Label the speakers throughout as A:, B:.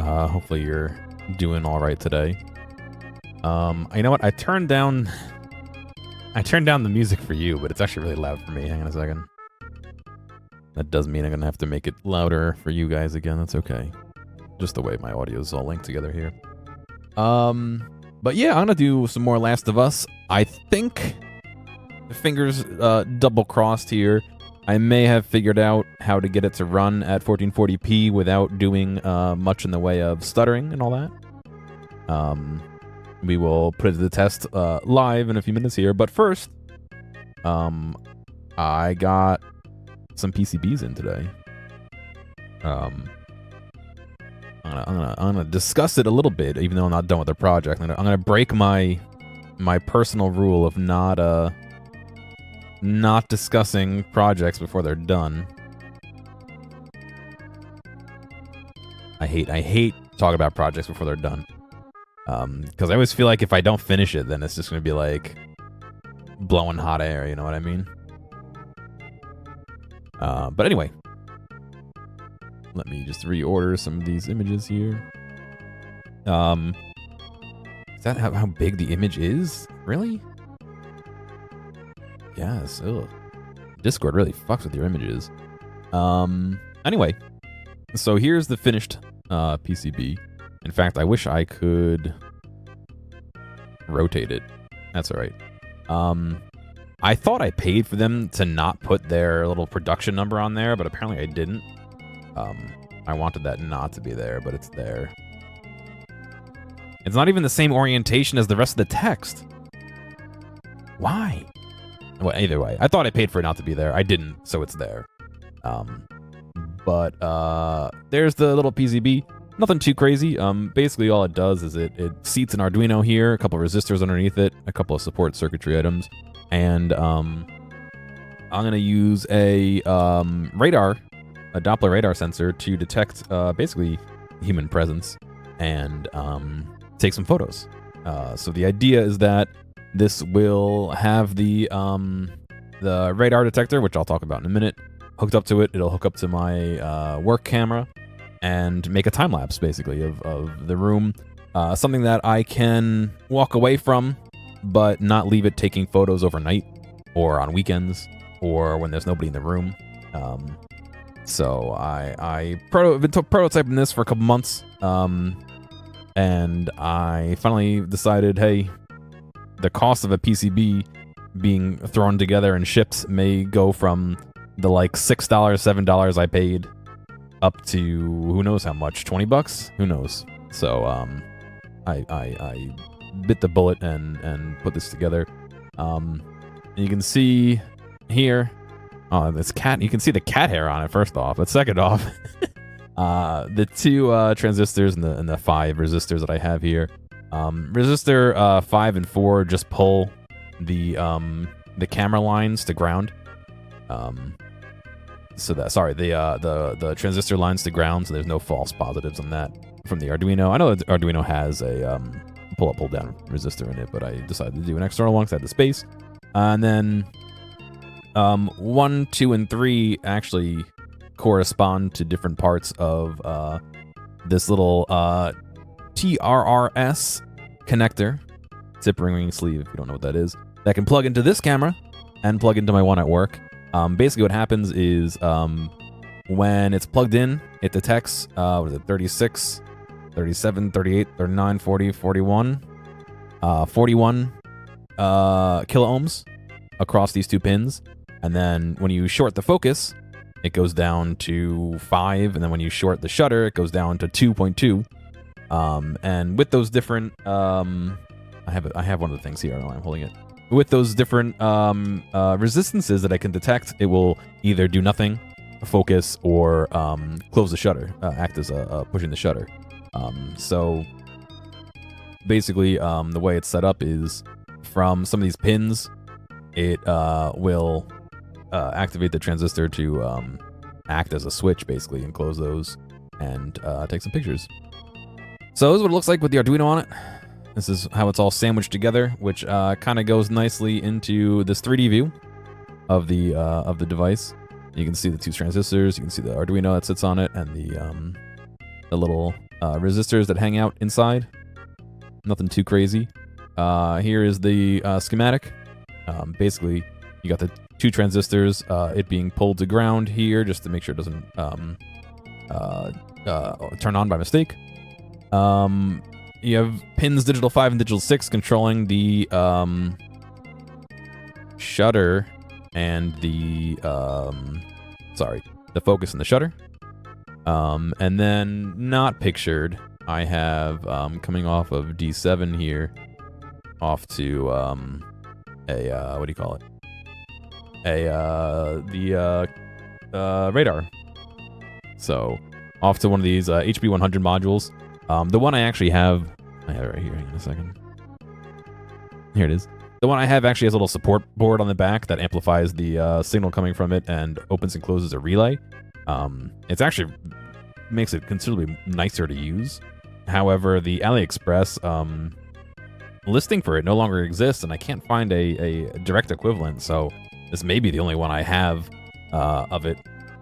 A: Hopefully you're doing all right today. You know what? I turned down the music for you, but it's actually really loud for me. Hang on a second. That does mean I'm gonna have to make it louder for you guys again. That's okay. Just the way my audio is all linked together here. But yeah, I'm gonna do some more Last of Us. I think, fingers double crossed here, I may have figured out how to get it to run at 1440p without doing much in the way of stuttering and all that. We will put it to the test live in a few minutes here. But first, I got some PCBs in today. I'm gonna discuss it a little bit, even though I'm not done with the project. I'm gonna break my personal rule of not discussing projects before they're done. I hate talking about projects before they're done. Because I always feel like if I don't finish it, then it's just gonna be like blowing hot air. You know what I mean? But anyway, let me just reorder some of these images here. Is that how big the image is? Really? Yes. Ugh. Discord really fucks with your images. Anyway, so here's the finished PCB. In fact, I wish I could rotate it. That's all right. I thought I paid for them to not put their little production number on there, but apparently I didn't. I wanted that not to be there, but it's there. It's not even the same orientation as the rest of the text. Why? Well, either way, I thought I paid for it not to be there. I didn't, so it's there. But there's the little PCB. Nothing too crazy. Basically, all it does is it seats an Arduino here, a couple of resistors underneath it, a couple of support circuitry items, and I'm gonna use a radar, a Doppler radar sensor to detect basically human presence and take some photos. So the idea is that this will have the radar detector, which I'll talk about in a minute, hooked up to it. It'll hook up to my work camera and make a time lapse basically of the room. Something that I can walk away from, but not leave it taking photos overnight or on weekends or when there's nobody in the room. So I've been prototyping this for a couple months, and I finally decided, hey, the cost of a PCB being thrown together and shipped may go from the like $6, $7 I paid up to who knows how much, $20? Who knows? So I bit the bullet and put this together. And you can see here, this cat. You can see the cat hair on it. First off, but second off, the two transistors and the 5 resistors that I have here. Resistor 5 and 4 just pull the camera lines to ground. The transistor lines to ground, so there's no false positives on that from the Arduino. I know the Arduino has a pull up, pull down resistor in it, but I decided to do an external one because I had the space. And then 1, 2, and 3 actually correspond to different parts of this little TRRS connector, tip ring sleeve, if you don't know what that is, that can plug into this camera and plug into my one at work. Basically what happens is when it's plugged in, it detects 36, 37, 38, 39, 40, 41, 41 kilo ohms across these two pins. And then when you short the focus, it goes down to 5, and then when you short the shutter, it goes down to 2.2. And with those different, I have one of the things here. I don't know why I'm holding it. With those different resistances that I can detect, it will either do nothing, focus, or close the shutter, act as pushing the shutter. So basically, the way it's set up is from some of these pins, it will activate the transistor to act as a switch, basically, and close those and take some pictures. So this is what it looks like with the Arduino on it. This is how it's all sandwiched together, which kind of goes nicely into this 3D view of the device. You can see the two transistors, you can see the Arduino that sits on it, and the little resistors that hang out inside. Nothing too crazy. Here is the schematic. Basically, you got the 2 transistors, it being pulled to ground here just to make sure it doesn't turn on by mistake. You have pins digital 5 and digital 6 controlling the shutter and the focus and the shutter. And then not pictured, I have coming off of D7 here, off to what do you call it? The radar. So off to one of these HB100 modules. The one I actually have, I have it right here. Hang on a second. Here it is. The one I have actually has a little support board on the back that amplifies the signal coming from it and opens and closes a relay. It's actually makes it considerably nicer to use. However, the AliExpress listing for it no longer exists, and I can't find a direct equivalent. So this may be the only one I have of it.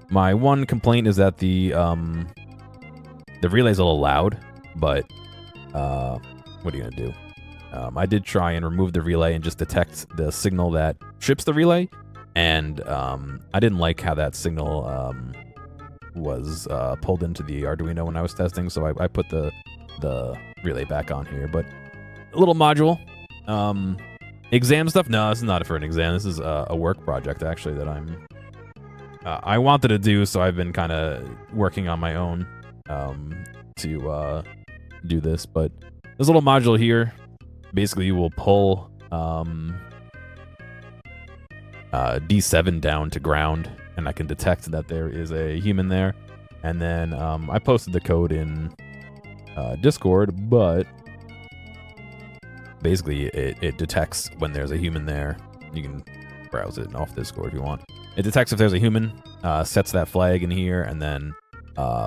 A: My one complaint is that the relay's a little loud, but what are you gonna do? I did try and remove the relay and just detect the signal that trips the relay, and I didn't like how that signal was pulled into the Arduino when I was testing, so I put the relay back on here. But a little module. Exam stuff? No, this is not for an exam. This is a work project, actually, that I wanted to do, so I've been kind of working on my own to do this. But this little module here, basically you will pull D7 down to ground, and I can detect that there is a human there. And then I posted the code in Discord, but basically it detects when there's a human there. You can browse it off Discord if you want. It detects if there's a human, sets that flag in here, and then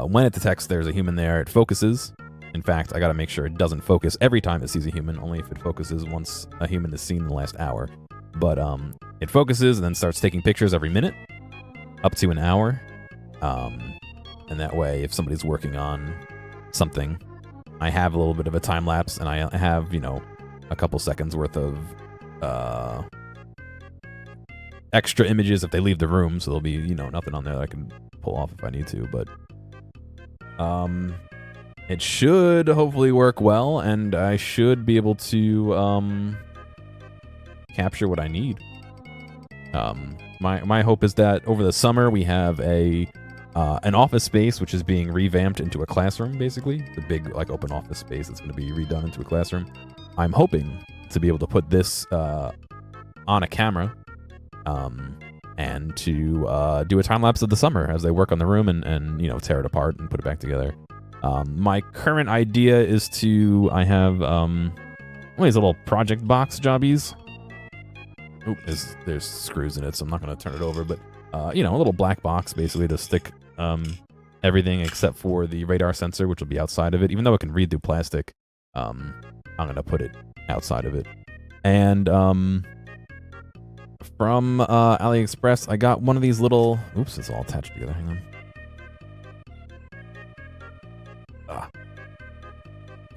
A: when it detects there's a human there, it focuses. In fact, I gotta make sure it doesn't focus every time it sees a human, only if it focuses once a human is seen in the last hour. But it focuses and then starts taking pictures every minute, up to an hour. And that way, if somebody's working on something, I have a little bit of a time lapse, and I have, a couple seconds worth of extra images if they leave the room, so there'll be, nothing on there that I can pull off if I need to. But it should hopefully work well, and I should be able to capture what I need. My hope is that over the summer we have an office space which is being revamped into a classroom, basically. The big open office space that's going to be redone into a classroom. I'm hoping to be able to put this on a camera and to do a time lapse of the summer as they work on the room and tear it apart and put it back together. My current idea is I have one of these little project box jobbies. Oop, there's screws in it, so I'm not going to turn it over, but a little black box basically to stick everything except for the radar sensor, which will be outside of it. Even though it can read through plastic, I'm going to put it outside of it. And from AliExpress, I got one of these little... Oops, it's all attached together. Hang on.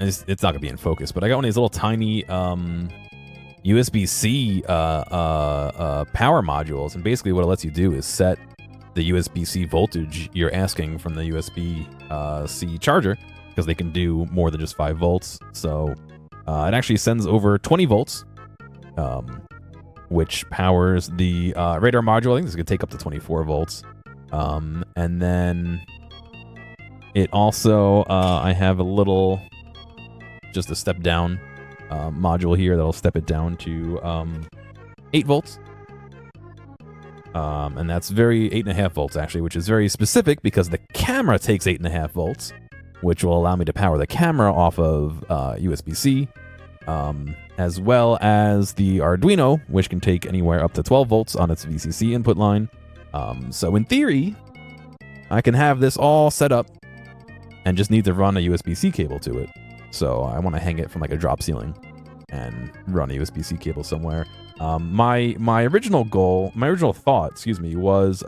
A: It's not going to be in focus, but I got one of these little tiny USB-C power modules, and basically what it lets you do is set the USB-C voltage you're asking from the USB-C charger, because they can do more than just 5 volts. So it actually sends over 20 volts, which powers the radar module. I think this could take up to 24 volts. And then it also, I have a little, just a step down module here that'll step it down to 8 volts. And that's 8.5 volts actually, which is very specific because the camera takes 8.5 volts, which will allow me to power the camera off of USB-C, as well as the Arduino, which can take anywhere up to 12 volts on its VCC input line. So in theory, I can have this all set up and just need to run a USB-C cable to it. So I want to hang it from a drop ceiling and run a USB-C cable somewhere. My original thought, was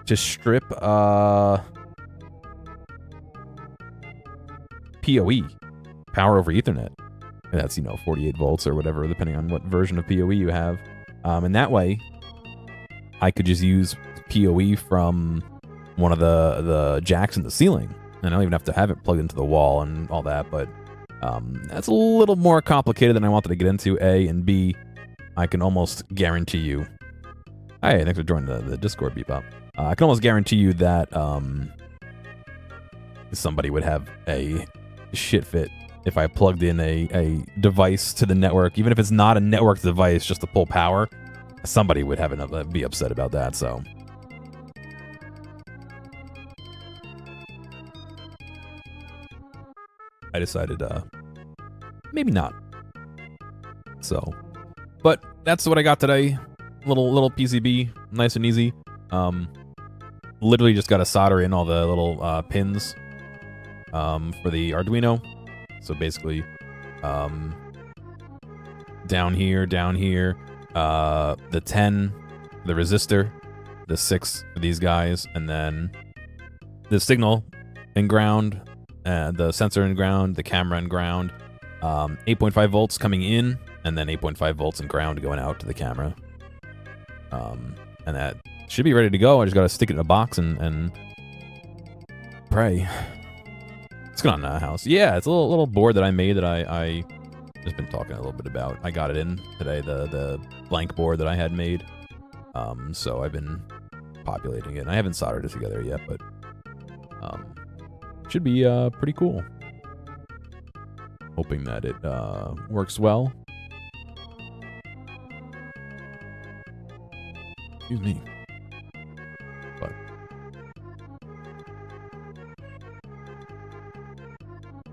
A: to strip PoE, power over Ethernet. And that's, 48 volts or whatever, depending on what version of PoE you have. And that way, I could just use PoE from one of the jacks in the ceiling. And I don't even have to have it plugged into the wall and all that, but that's a little more complicated than I wanted to get into, A, and B, I can almost guarantee you... Hey, thanks for joining the Discord, Bebop. I can almost guarantee you that somebody would have a shit fit if I plugged in a device to the network, even if it's not a network device, just to pull power. Somebody would be upset about that, so... I decided, maybe not. So, but that's what I got today. Little PCB, nice and easy. Literally just got to solder in all the little pins for the Arduino. So basically, down here, the 10, the resistor, the 6 for these guys, and then the signal and ground. The sensor and ground, the camera and ground, 8.5 volts coming in, and then 8.5 volts and ground going out to the camera. And that should be ready to go. I just got to stick it in a box and pray. It's going on in the house. Yeah, it's a little board that I made that I just been talking a little bit about. I got it in today, the blank board that I had made. So I've been populating it. And I haven't soldered it together yet, but should be pretty cool. Hoping that it works well. Excuse me. But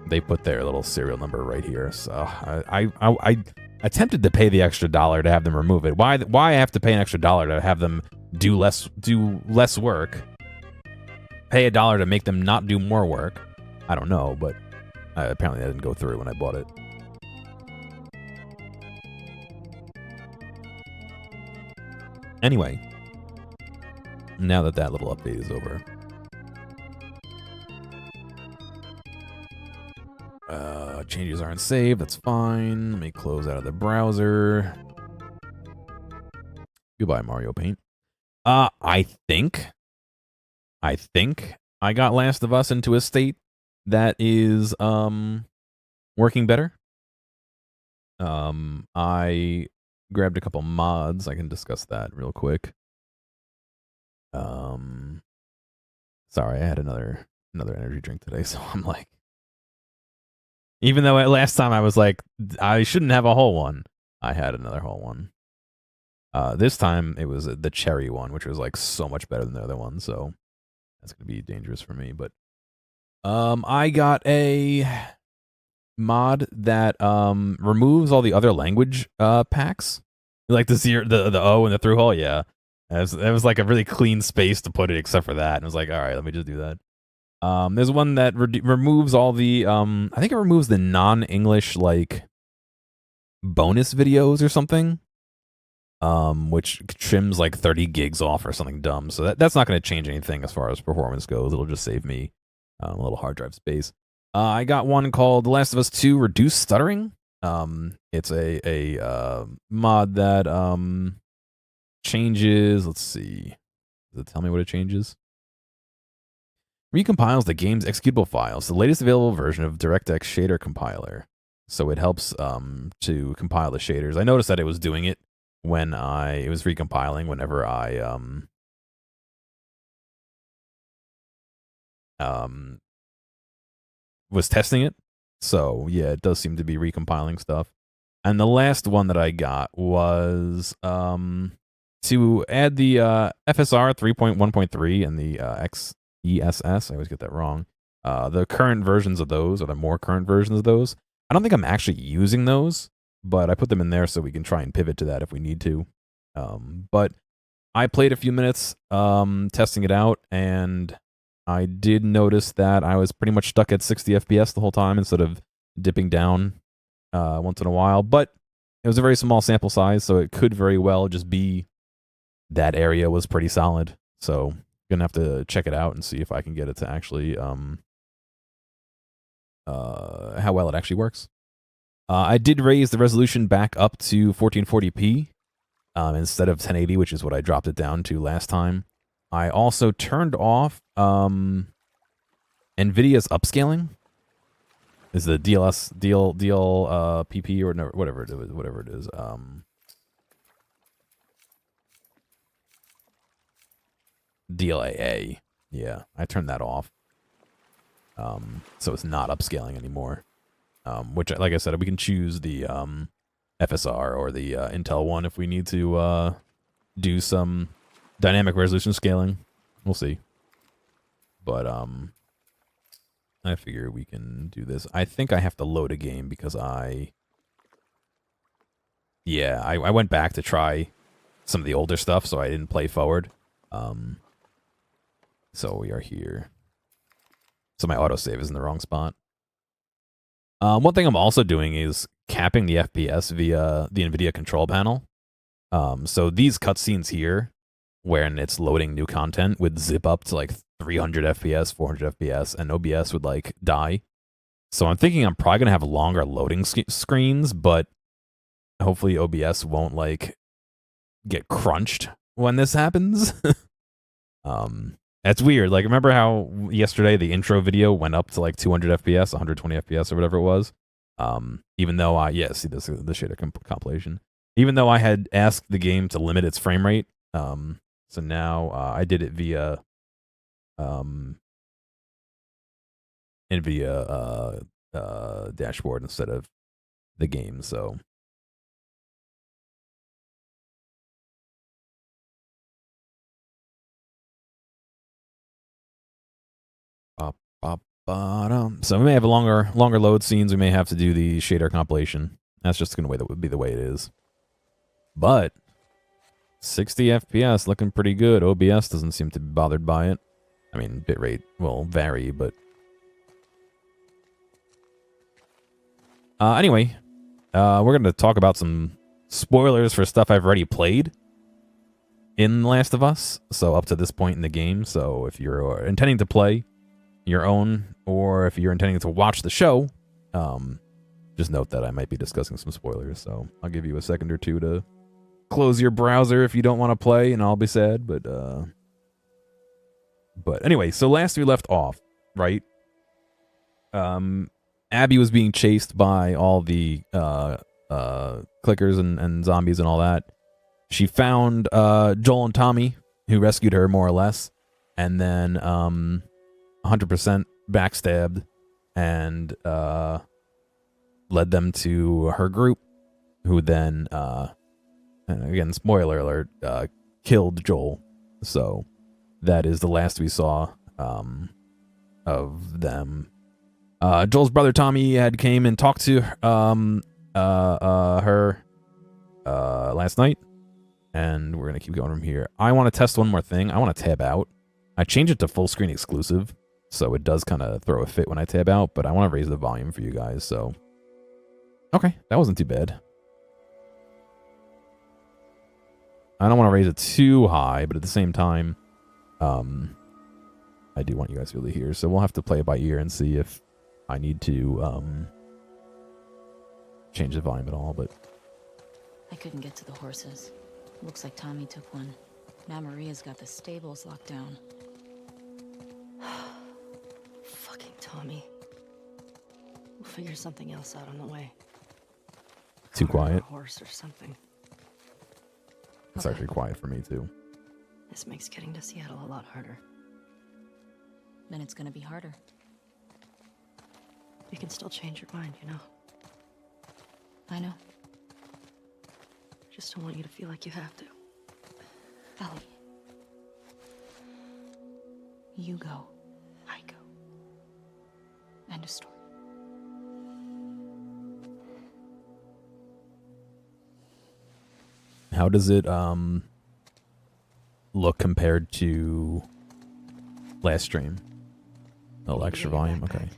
A: they put their little serial number right here, so I attempted to pay the extra $1 to have them remove it. Why I have to pay an extra $1 to have them do less work? Pay $1 to make them not do more work. I don't know, but apparently that didn't go through when I bought it. Anyway, now that little update is over, changes aren't saved. That's fine. Let me close out of the browser. Goodbye, Mario Paint. I think I got Last of Us into a state that is working better. I grabbed a couple mods. I can discuss that real quick. Sorry, I had another energy drink today, so I'm like, even though last time I was like, I shouldn't have a whole one, I had another whole one. This time it was the cherry one, which was like so much better than the other one, so that's gonna be dangerous for me. But I got a mod that removes all the other language packs, like the O and the through hole. Yeah, it was like a really clean space to put it, except for that. And I was like, all right, let me just do that. There's one that removes all the I think it removes the non-English like bonus videos or something. Which trims like 30 gigs off or something dumb. So that's not going to change anything as far as performance goes. It'll just save me a little hard drive space. I got one called The Last of Us 2 Reduce Stuttering. It's a mod that changes. Let's see. Does it tell me what it changes? Recompiles the game's executable files, the latest available version of DirectX shader compiler. So it helps to compile the shaders. I noticed that it was doing it when it was recompiling whenever I was testing it. So yeah, it does seem to be recompiling stuff. And the last one that I got was to add the FSR 3.1.3 and the XESS. I always get that wrong. The current versions of those, or the more current versions of those. I don't think I'm actually using those, but I put them in there so we can try and pivot to that if we need to. But I played a few minutes testing it out, and I did notice that I was pretty much stuck at 60 FPS the whole time instead of dipping down once in a while. But it was a very small sample size, so it could very well just be that area was pretty solid. So I'm going to have to check it out and see if I can get it to actually how well it actually works. I did raise the resolution back up to 1440p instead of 1080, which is what I dropped it down to last time. I also turned off NVIDIA's upscaling. Is the PP or no, whatever it is. DLAA. Yeah, I turned that off. So it's not upscaling anymore. Which, like I said, we can choose the FSR or the Intel one if we need to do some dynamic resolution scaling. We'll see. But I figure we can do this. I think I have to load a game because I went back to try some of the older stuff, so I didn't play forward. So we are here. So my autosave is in the wrong spot. One thing I'm also doing is capping the FPS via the NVIDIA control panel. So these cutscenes here, when it's loading new content, would zip up to like 300 FPS, 400 FPS, and OBS would like die. So I'm thinking I'm probably gonna have longer loading screens, but hopefully OBS won't like get crunched when this happens. That's weird. Like, remember how yesterday the intro video went up to like 200 FPS, 120 FPS, or whatever it was? Even though see this the shader compilation. Even though I had asked the game to limit its frame rate, so now I did it via NVIDIA dashboard instead of the game. So. So we may have longer load scenes. We may have to do the shader compilation. That's just gonna be the way it is. But 60 FPS looking pretty good. OBS doesn't seem to be bothered by it. I mean, bitrate will vary, but anyway, we're gonna talk about some spoilers for stuff I've already played in Last of Us. So up to this point in the game. So if you're intending to play your own, or if you're intending to watch the show, just note that I might be discussing some spoilers, so I'll give you a second or two to close your browser if you don't want to play, and I'll be sad, but anyway, so last we left off, right? Abby was being chased by all the clickers and zombies and all that. She found Joel and Tommy, who rescued her, more or less, and then 100% backstabbed and led them to her group, who then, and again, spoiler alert, killed Joel. So that is the last we saw of them. Joel's brother Tommy had came and talked to her last night, and we're gonna keep going from here. I want to test one more thing. I want to tab out. I changed it to full screen exclusive, so it does kind of throw a fit when I tab out, but I want to raise the volume for you guys, so. Okay, that wasn't too bad. I don't want to raise it too high, but at the same time, I do want you guys to be able to hear, so we'll have to play it by ear and see if I need to change the volume at all, but.
B: I couldn't get to the horses. Looks like Tommy took one. Now Maria's got the stables locked down.
C: Fucking Tommy. We'll figure something else out on the way.
A: Too quiet.
C: A horse or something.
A: It's actually quiet for me too.
C: This makes getting to Seattle a lot harder.
B: Then it's gonna be harder.
C: You can still change your mind, you know.
B: I know.
C: Just don't want you to feel like you have to.
B: Ellie. You go.
C: I go.
B: End of story.
A: How does it look compared to last stream? Oh, extra volume? Okay.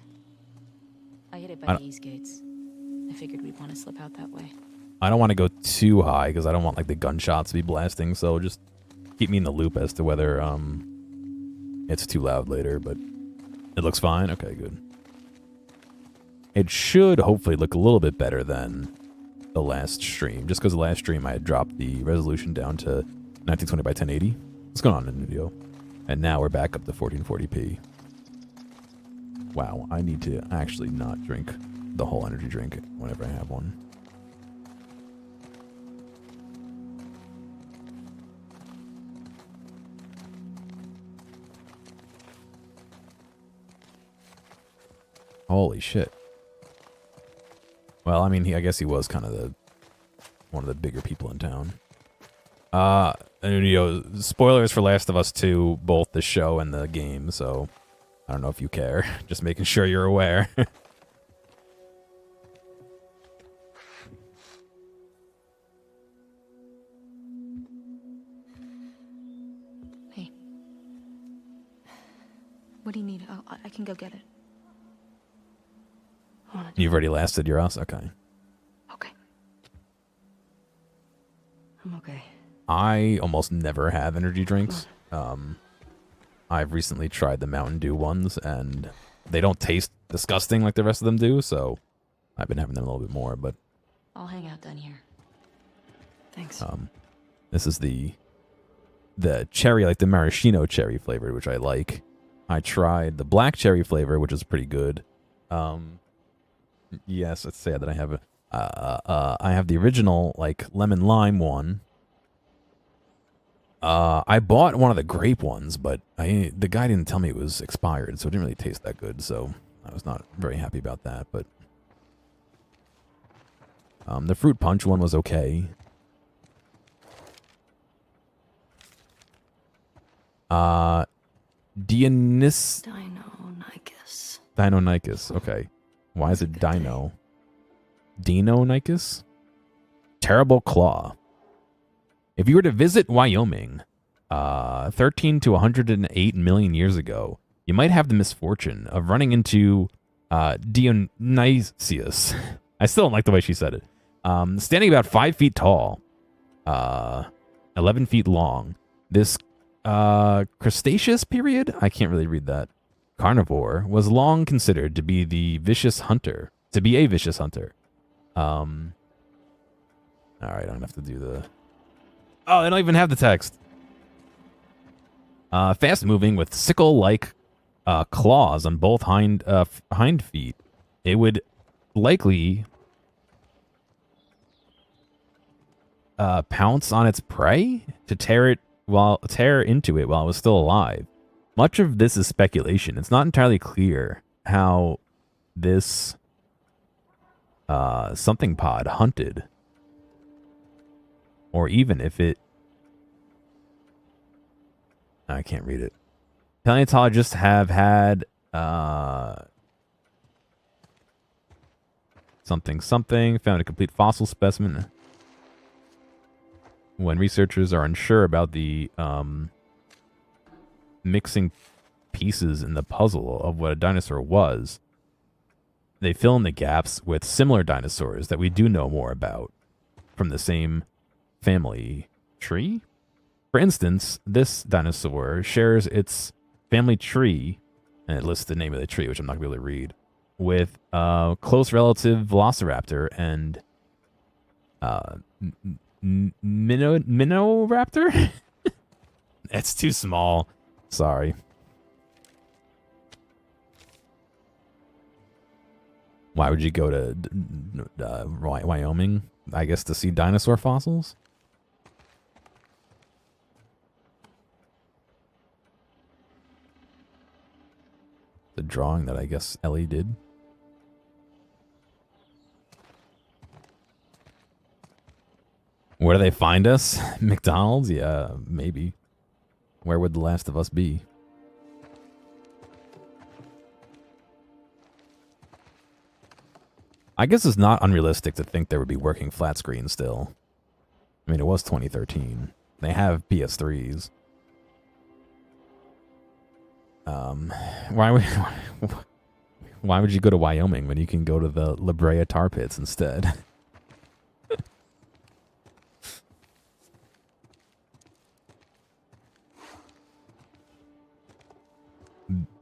B: I hit it by the east gates. I figured we'd want to slip out that way.
A: I don't want to go too high because I don't want like the gunshots to be blasting, so just keep me in the loop as to whether it's too loud later, but it looks fine. Okay, good. it should hopefully look a little bit better than the last stream. Just because the last stream I had dropped the resolution down to 1920 by 1080. What's going on in the video? And now we're back up to 1440p. Wow, I need to actually not drink the whole energy drink whenever I have one. Holy shit. Well, I mean, I guess he was kind of one of the bigger people in town. And, you know, spoilers for Last of Us 2, both the show and the game, so I don't know if you care. Just making sure you're aware.
B: Hey. What do you need? I can go get it.
A: You've already lasted your house? Okay.
B: Okay.
C: I'm okay.
A: I almost never have energy drinks. I've recently tried the Mountain Dew ones, and they don't taste disgusting like the rest of them do, so I've been having them a little bit more, but...
B: I'll hang out down here.
C: Thanks.
A: This is the cherry, like the maraschino cherry flavor, which I like. I tried the black cherry flavor, which is pretty good. Yes, it's sad that I have I have the original, like, lemon lime one. I bought one of the grape ones, but the guy didn't tell me it was expired, so it didn't really taste that good, so I was not very happy about that, but... the fruit punch one was okay. Dionys... Deinonychus, okay. Why is it Dino? Deinonychus? Terrible Claw. If you were to visit Wyoming 13 to 108 million years ago, you might have the misfortune of running into Dionysius. I still don't like the way she said it. Standing about 5 feet tall, 11 feet long. This Cretaceous period? I can't really read that. Carnivore was long considered to be a vicious hunter. All right, I don't have to do the... Oh, they don't even have the text. Fast-moving with sickle-like claws on both hind feet. It would likely pounce on its prey to tear into it while it was still alive. Much of this is speculation. It's not entirely clear how this something pod hunted, or even if it... I can't read it. Paleontologists have had something found a complete fossil specimen. When researchers are unsure about the mixing pieces in the puzzle of what a dinosaur was, they fill in the gaps with similar dinosaurs that we do know more about from the same family tree. For instance, this dinosaur shares its family tree, and it lists the name of the tree, which I'm not going to be able to read, with close relative Velociraptor and Minoraptor? It's too small. Sorry. Why would you go to Wyoming? I guess to see dinosaur fossils? The drawing that I guess Ellie did. Where do they find us? McDonald's? Yeah, maybe. Where would The Last of Us be? I guess it's not unrealistic to think there would be working flat screen still. I mean, it was 2013. They have PS3s. Why would you go to Wyoming when you can go to the La Brea Tar Pits instead?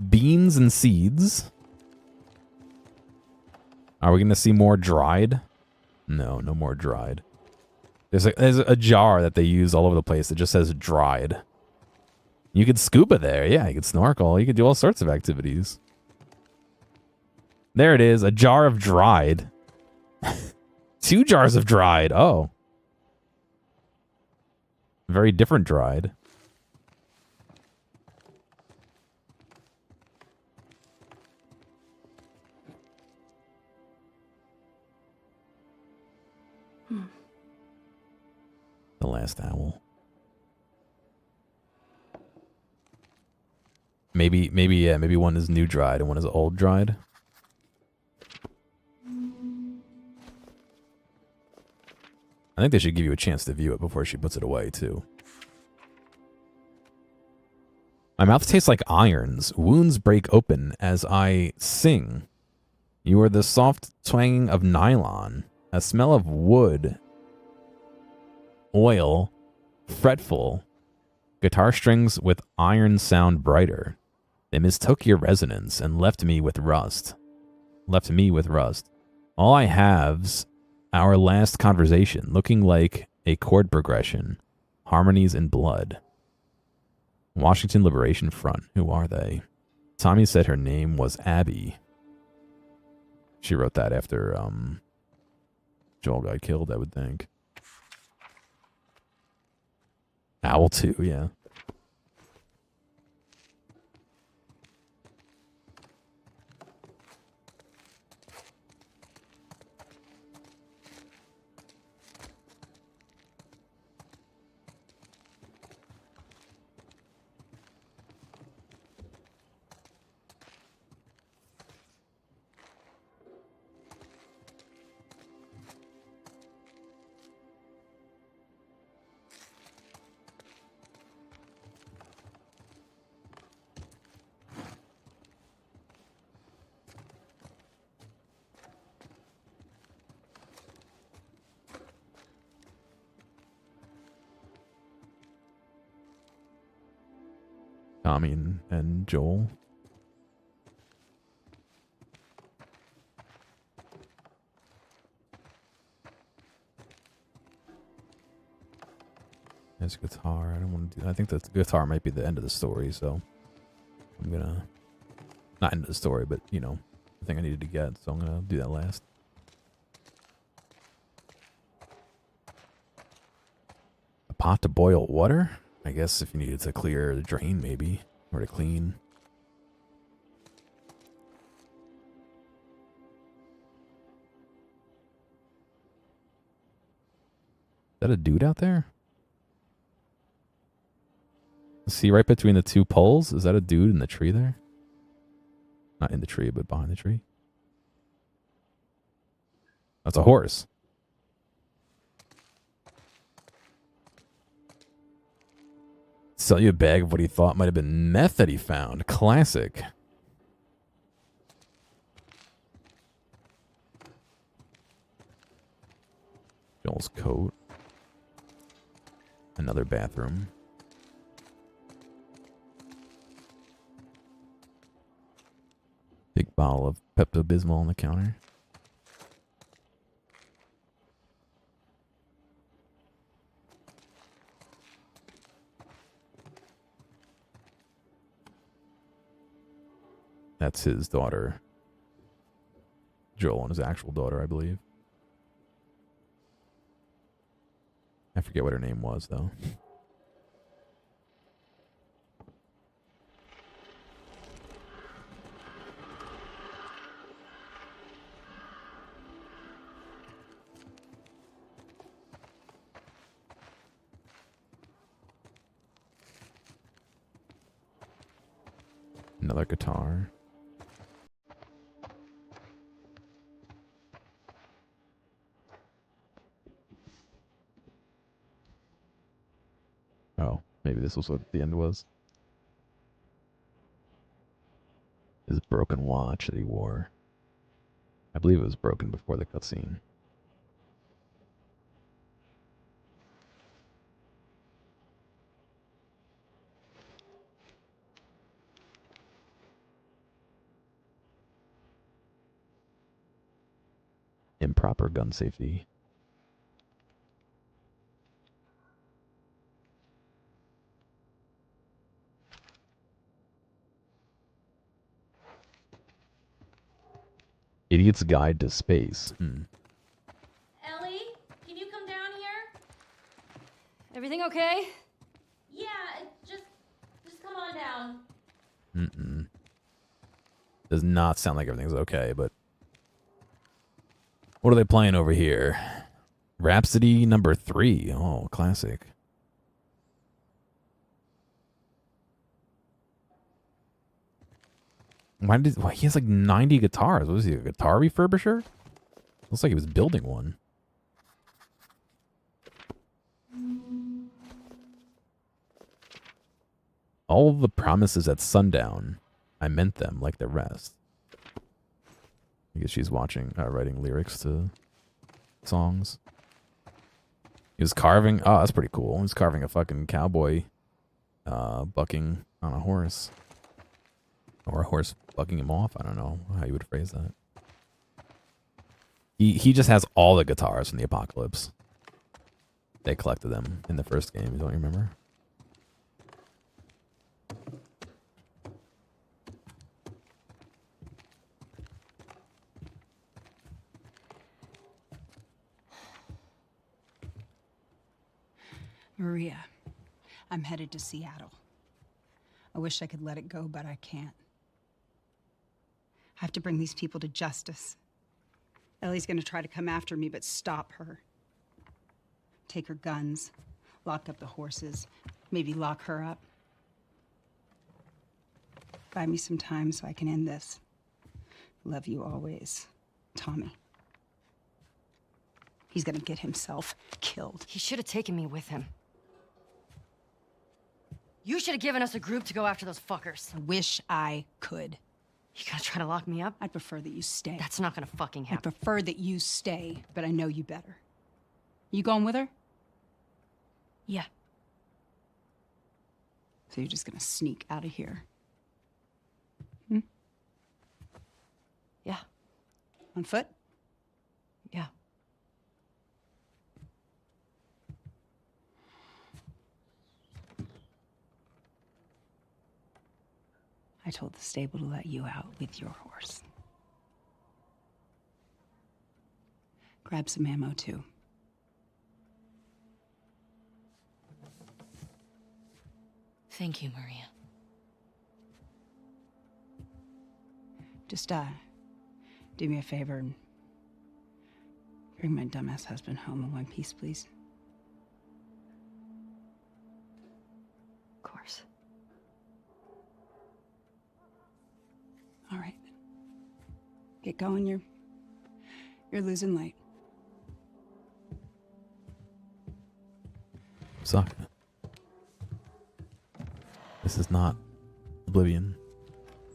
A: Beans and seeds. Are we going to see more dried? No, no more dried. There's a jar that they use all over the place that just says dried. You could scuba there. Yeah, you could snorkel. You could do all sorts of activities. There it is. A jar of dried. 2 jars of dried. Oh. Very different dried. The last owl. Maybe one is new dried and one is old dried. I think they should give you a chance to view it before she puts it away, too. My mouth tastes like irons. Wounds break open as I sing. You are the soft twanging of nylon. A smell of wood. Oil. Fretful. Guitar strings with iron sound brighter. They mistook your resonance and left me with rust. All I have's our last conversation, looking like a chord progression. Harmonies in blood. Washington Liberation Front. Who are they? Tommy said her name was Abby. She wrote that after Joel got killed, I would think. Owl 2, yeah. Tommy and Joel. There's a guitar. I don't want to do. I think the guitar might be the end of the story, so I'm gonna not end of the story, but you know, the thing I needed to get. So I'm gonna do that last. A pot to boil water. I guess if you needed to clear the drain, maybe, or to clean. Is that a dude out there? See right between the 2 poles? Is that a dude in the tree there? Not in the tree, but behind the tree. That's a horse. Sell you a bag of what he thought might have been meth that he found. Classic. Joel's coat. Another bathroom. Big bottle of Pepto-Bismol on the counter. That's his daughter. Joel and his actual daughter, I believe. I forget what her name was, though. Another guitar. Oh, maybe this was what the end was. His broken watch that he wore. I believe it was broken before the cutscene. Improper gun safety. Idiot's Guide to Space.
B: Ellie, can you come down here?
C: Everything okay?
B: Yeah, just come on down.
A: Does not sound like everything's okay, but... What are they playing over here? Rhapsody number 3. Oh, classic. Why he has like 90 guitars? What is he, a guitar refurbisher? Looks like he was building one. All the promises at sundown, I meant them like the rest. I guess she's writing lyrics to songs. He was carving. Oh, that's pretty cool. He was carving a fucking cowboy bucking on a horse. Or a horse bucking him off. I don't know how you would phrase that. He just has all the guitars from the Apocalypse. They collected them in the first game. Don't you remember?
D: Maria, I'm headed to Seattle. I wish I could let it go, but I can't. I have to bring these people to justice. Ellie's gonna try to come after me, but stop her. Take her guns, lock up the horses, maybe lock her up. Buy me some time so I can end this. Love you always, Tommy. He's gonna get himself killed.
C: He should have taken me with him. You should have given us a group to go after those fuckers.
D: I wish I could.
C: You gonna try to lock me up?
D: I'd prefer that you stay.
C: That's not gonna fucking
D: I
C: happen.
D: prefer that you stay, but I know you better. You going with her?
C: Yeah.
D: So you're just gonna sneak out of here? Hmm?
C: Yeah.
D: On foot?
C: Yeah.
D: I told the stable to let you out with your horse. Grab some ammo, too.
B: Thank you, Maria.
D: Just, do me a favor and bring my dumbass husband home in one piece, please.
C: Of course.
D: All right. Get going, you're losing light.
A: Suck. This is not Oblivion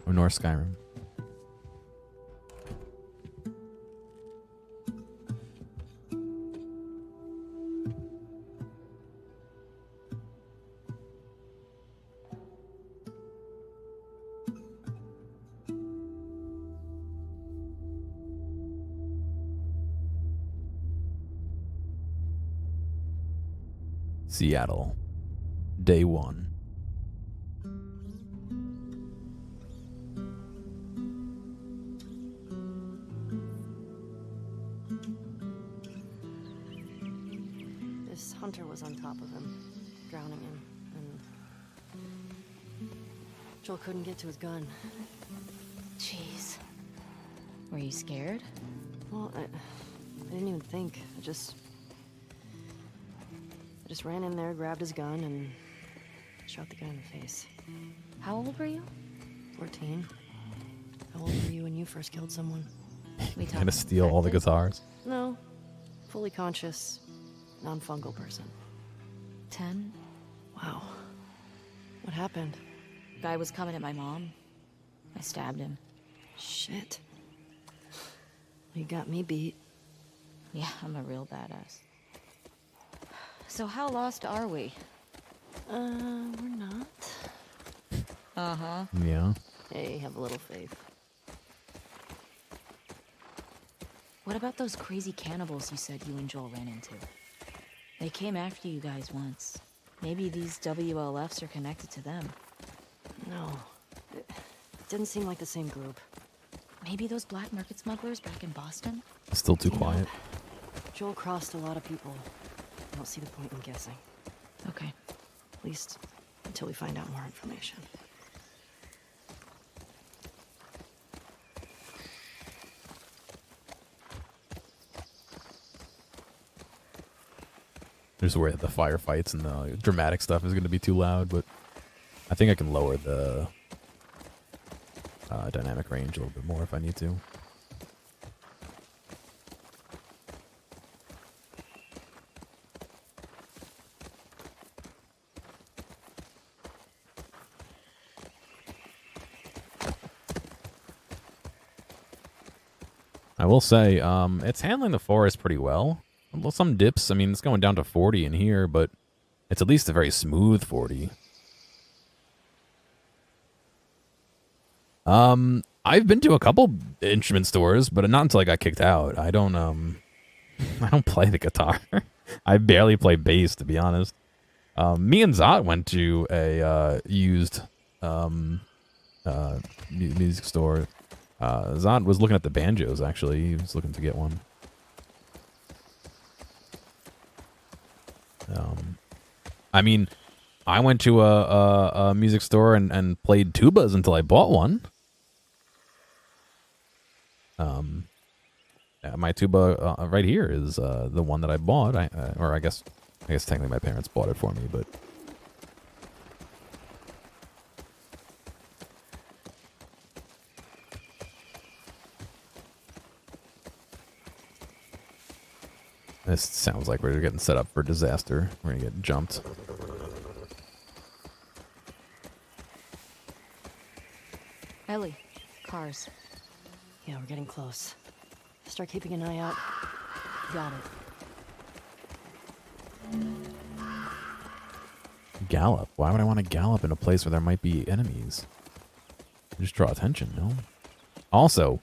A: or nor Skyrim. Seattle, day 1.
C: This hunter was on top of him, drowning him, and Joel couldn't get to his gun.
B: Jeez. Were you scared?
C: Well, I didn't even think. I just ran in there, grabbed his gun, and shot the guy in the face.
B: How old were you?
C: 14. How old were you when you first killed someone?
B: We
A: Gonna steal all the guitars.
C: No. Fully conscious, non-fungal person.
B: 10.
C: Wow. What happened?
B: Guy was coming at my mom. I stabbed him.
C: Shit. You got me beat.
B: Yeah, I'm a real badass. So how lost are we?
C: We're not.
B: Uh-huh.
A: Yeah.
C: Hey, have a little faith.
B: What about those crazy cannibals you said you and Joel ran into? They came after you guys once. Maybe these WLFs are connected to them.
C: No. It didn't seem like the same group.
B: Maybe those black market smugglers back in Boston?
A: Still too quiet.
C: Joel crossed a lot of people. I don't see the point in guessing.
B: Okay.
C: At least until we find out more information.
A: There's worry that the firefights and the dramatic stuff is going to be too loud, but I think I can lower the dynamic range a little bit more if I need to. I will say, it's handling the forest pretty well. Well, some dips, I mean, it's going down to 40 in here, but it's at least a very smooth 40. I've been to a couple instrument stores, but not until I got kicked out. I don't play the guitar. I barely play bass, to be honest. Me and Zot went to a used music store. Zot was looking at the banjos, actually. He was looking to get one. I mean, I went to a music store and played tubas until I bought one. My tuba right here is the one that I bought. I guess technically my parents bought it for me, but this sounds like we're getting set up for disaster. We're gonna get jumped.
B: Ellie, cars.
C: Yeah, we're getting close. Start keeping an eye out.
B: Got it.
A: Gallop? Why would I want to gallop in a place where there might be enemies? Just draw attention, no? Also,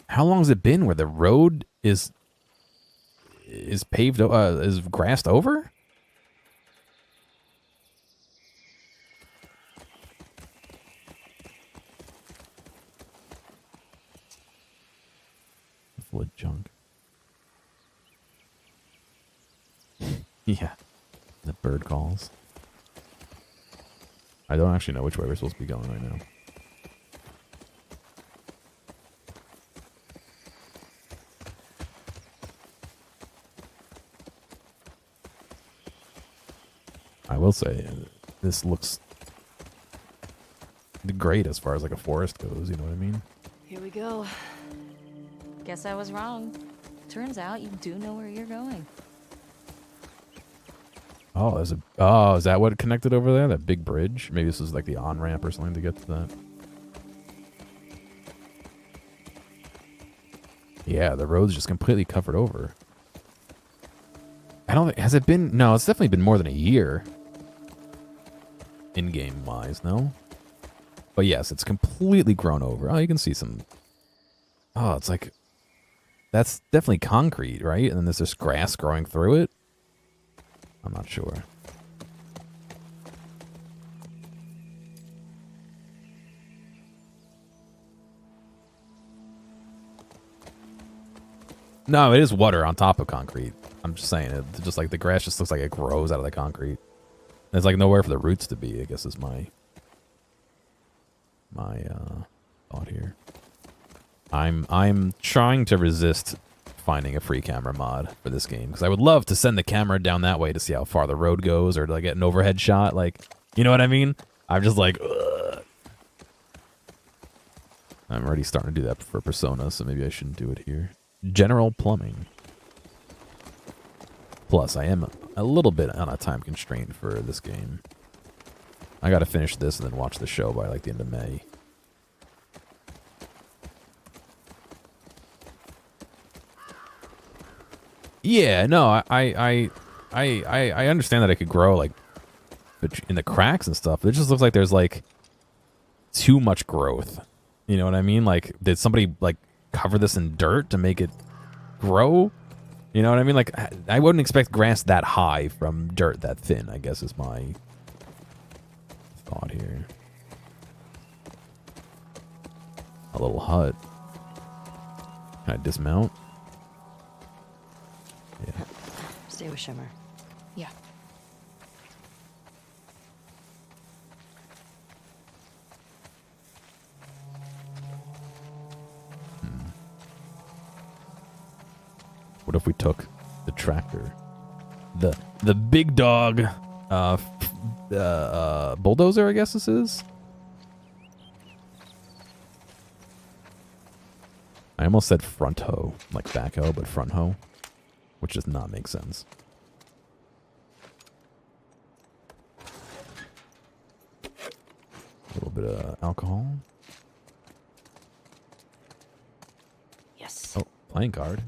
A: how long has it been where the road is paved, is grassed over? Full of junk. Yeah. The bird calls. I don't actually know which way we're supposed to be going right now. I will say, this looks great as far as like a forest goes, you know what I mean?
C: Here we go.
B: Guess I was wrong. Turns out you do know where you're going.
A: Oh, is that what connected over there? That big bridge? Maybe this is like the on-ramp or something to get to that. Yeah, the road's just completely covered over. I don't think, has it been? No, it's definitely been more than a year. In-game wise, no? But yes, it's completely grown over. Oh, you can see some. Oh, it's like, that's definitely concrete, right? And then there's this grass growing through it. I'm not sure. No, it is water on top of concrete. I'm just saying it. Just like the grass just looks like it grows out of the concrete. There's like nowhere for the roots to be, I guess is my thought here. I'm trying to resist finding a free camera mod for this game because I would love to send the camera down that way to see how far the road goes or to like, get an overhead shot, like, you know what I mean? I'm just like, ugh. I'm already starting to do that for Persona, so maybe I shouldn't do it here. General plumbing. Plus, I am a little bit on a time constraint for this game. I gotta finish this and then watch the show by like the end of May. Yeah, no, I understand that I could grow like in the cracks and stuff. But it just looks like there's like too much growth. You know what I mean? Like, did somebody like cover this in dirt to make it grow. You know what I mean? Like, I wouldn't expect grass that high from dirt that thin, I guess is my thought here. A little hut. Can I dismount? Yeah.
C: Stay with Shimmer.
B: Yeah.
A: What if we took the tractor? The big dog bulldozer, I guess this is? I almost said front hoe, like backhoe, but front hoe, which does not make sense. A little bit of alcohol.
C: Yes.
A: Oh, playing card.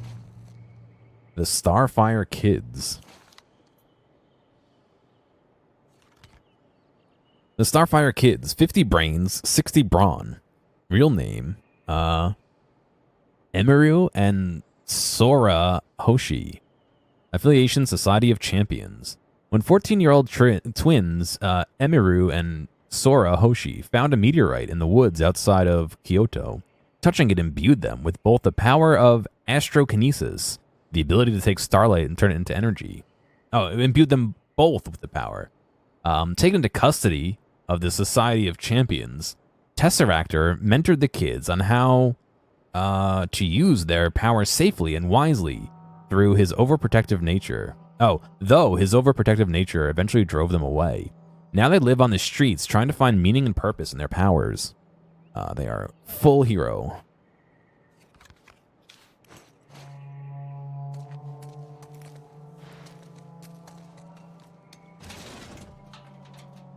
A: The Starfire Kids. The Starfire Kids, 50 brains, 60 brawn. Real name, Emiru and Sora Hoshi. Affiliation, Society of Champions. When 14-year-old twins, Emiru and Sora Hoshi, found a meteorite in the woods outside of Kyoto, touching it imbued them with both the power of astrokinesis, the ability to take starlight and turn it into energy. Oh, it imbued them both with the power. Taken into custody of the Society of Champions, Tesseractor mentored the kids on how to use their power safely and wisely through his overprotective nature. Oh, though his overprotective nature eventually drove them away. Now they live on the streets trying to find meaning and purpose in their powers. They are full hero.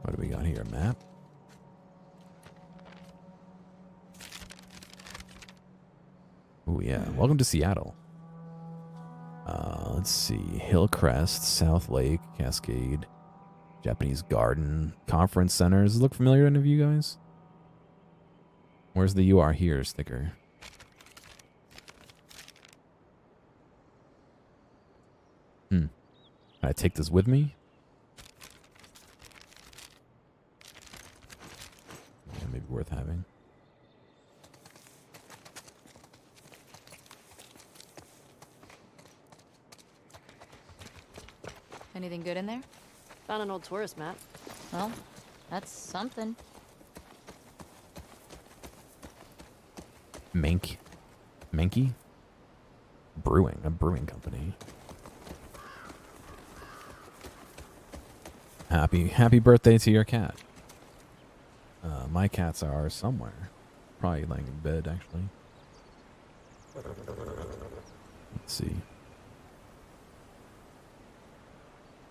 A: What do we got here? Map? Oh yeah, welcome to Seattle. Let's see, Hillcrest, South Lake, Cascade, Japanese Garden, Conference Center. Does it look familiar to any of you guys? Where's the "You Are Here" sticker? Can I take this with me? Yeah, maybe worth having.
B: Anything good in there?
C: Found an old tourist map.
B: Well, that's something.
A: Menke? Brewing, a brewing company. Happy birthday to your cat. My cats are somewhere. Probably laying in bed, actually. Let's see.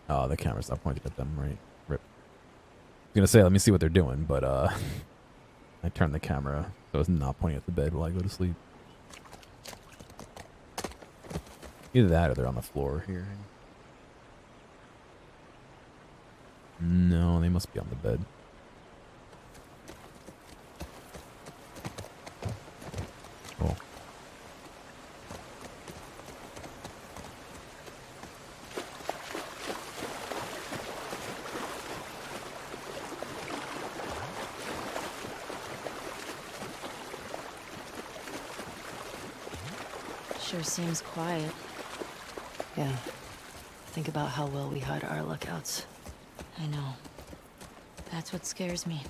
A: Oh, the camera's not pointing at them, right? Rip. I was gonna say, let me see what they're doing, but I turned the camera so it's not pointing at the bed while I go to sleep. Either that or they're on the floor here. No, they must be on the bed. Cool.
B: Sure seems quiet.
C: Yeah. Think about how well we hide our lookouts.
B: I know. That's what scares me.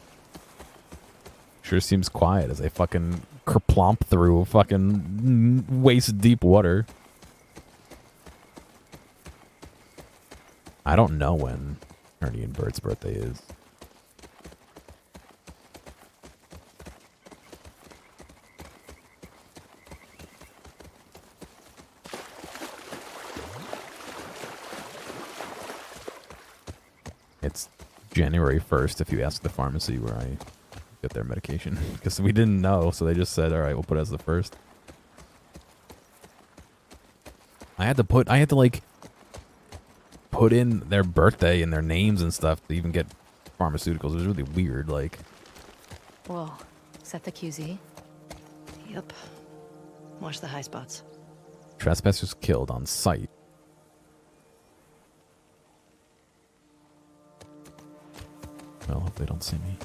A: Sure seems quiet as they fucking kerplomp through fucking waist deep water. I don't know when Ernie and Bert's birthday is. It's January 1st if you ask the pharmacy where I get their medication. Because we didn't know, so they just said, alright, we'll put it as the 1st. I had to like put in their birthday and their names and stuff to even get pharmaceuticals. It was really weird, like.
B: Whoa. Is that the QZ?
C: Yep. Watch the high spots.
A: Trespassers killed on sight. Well, hope they don't see me.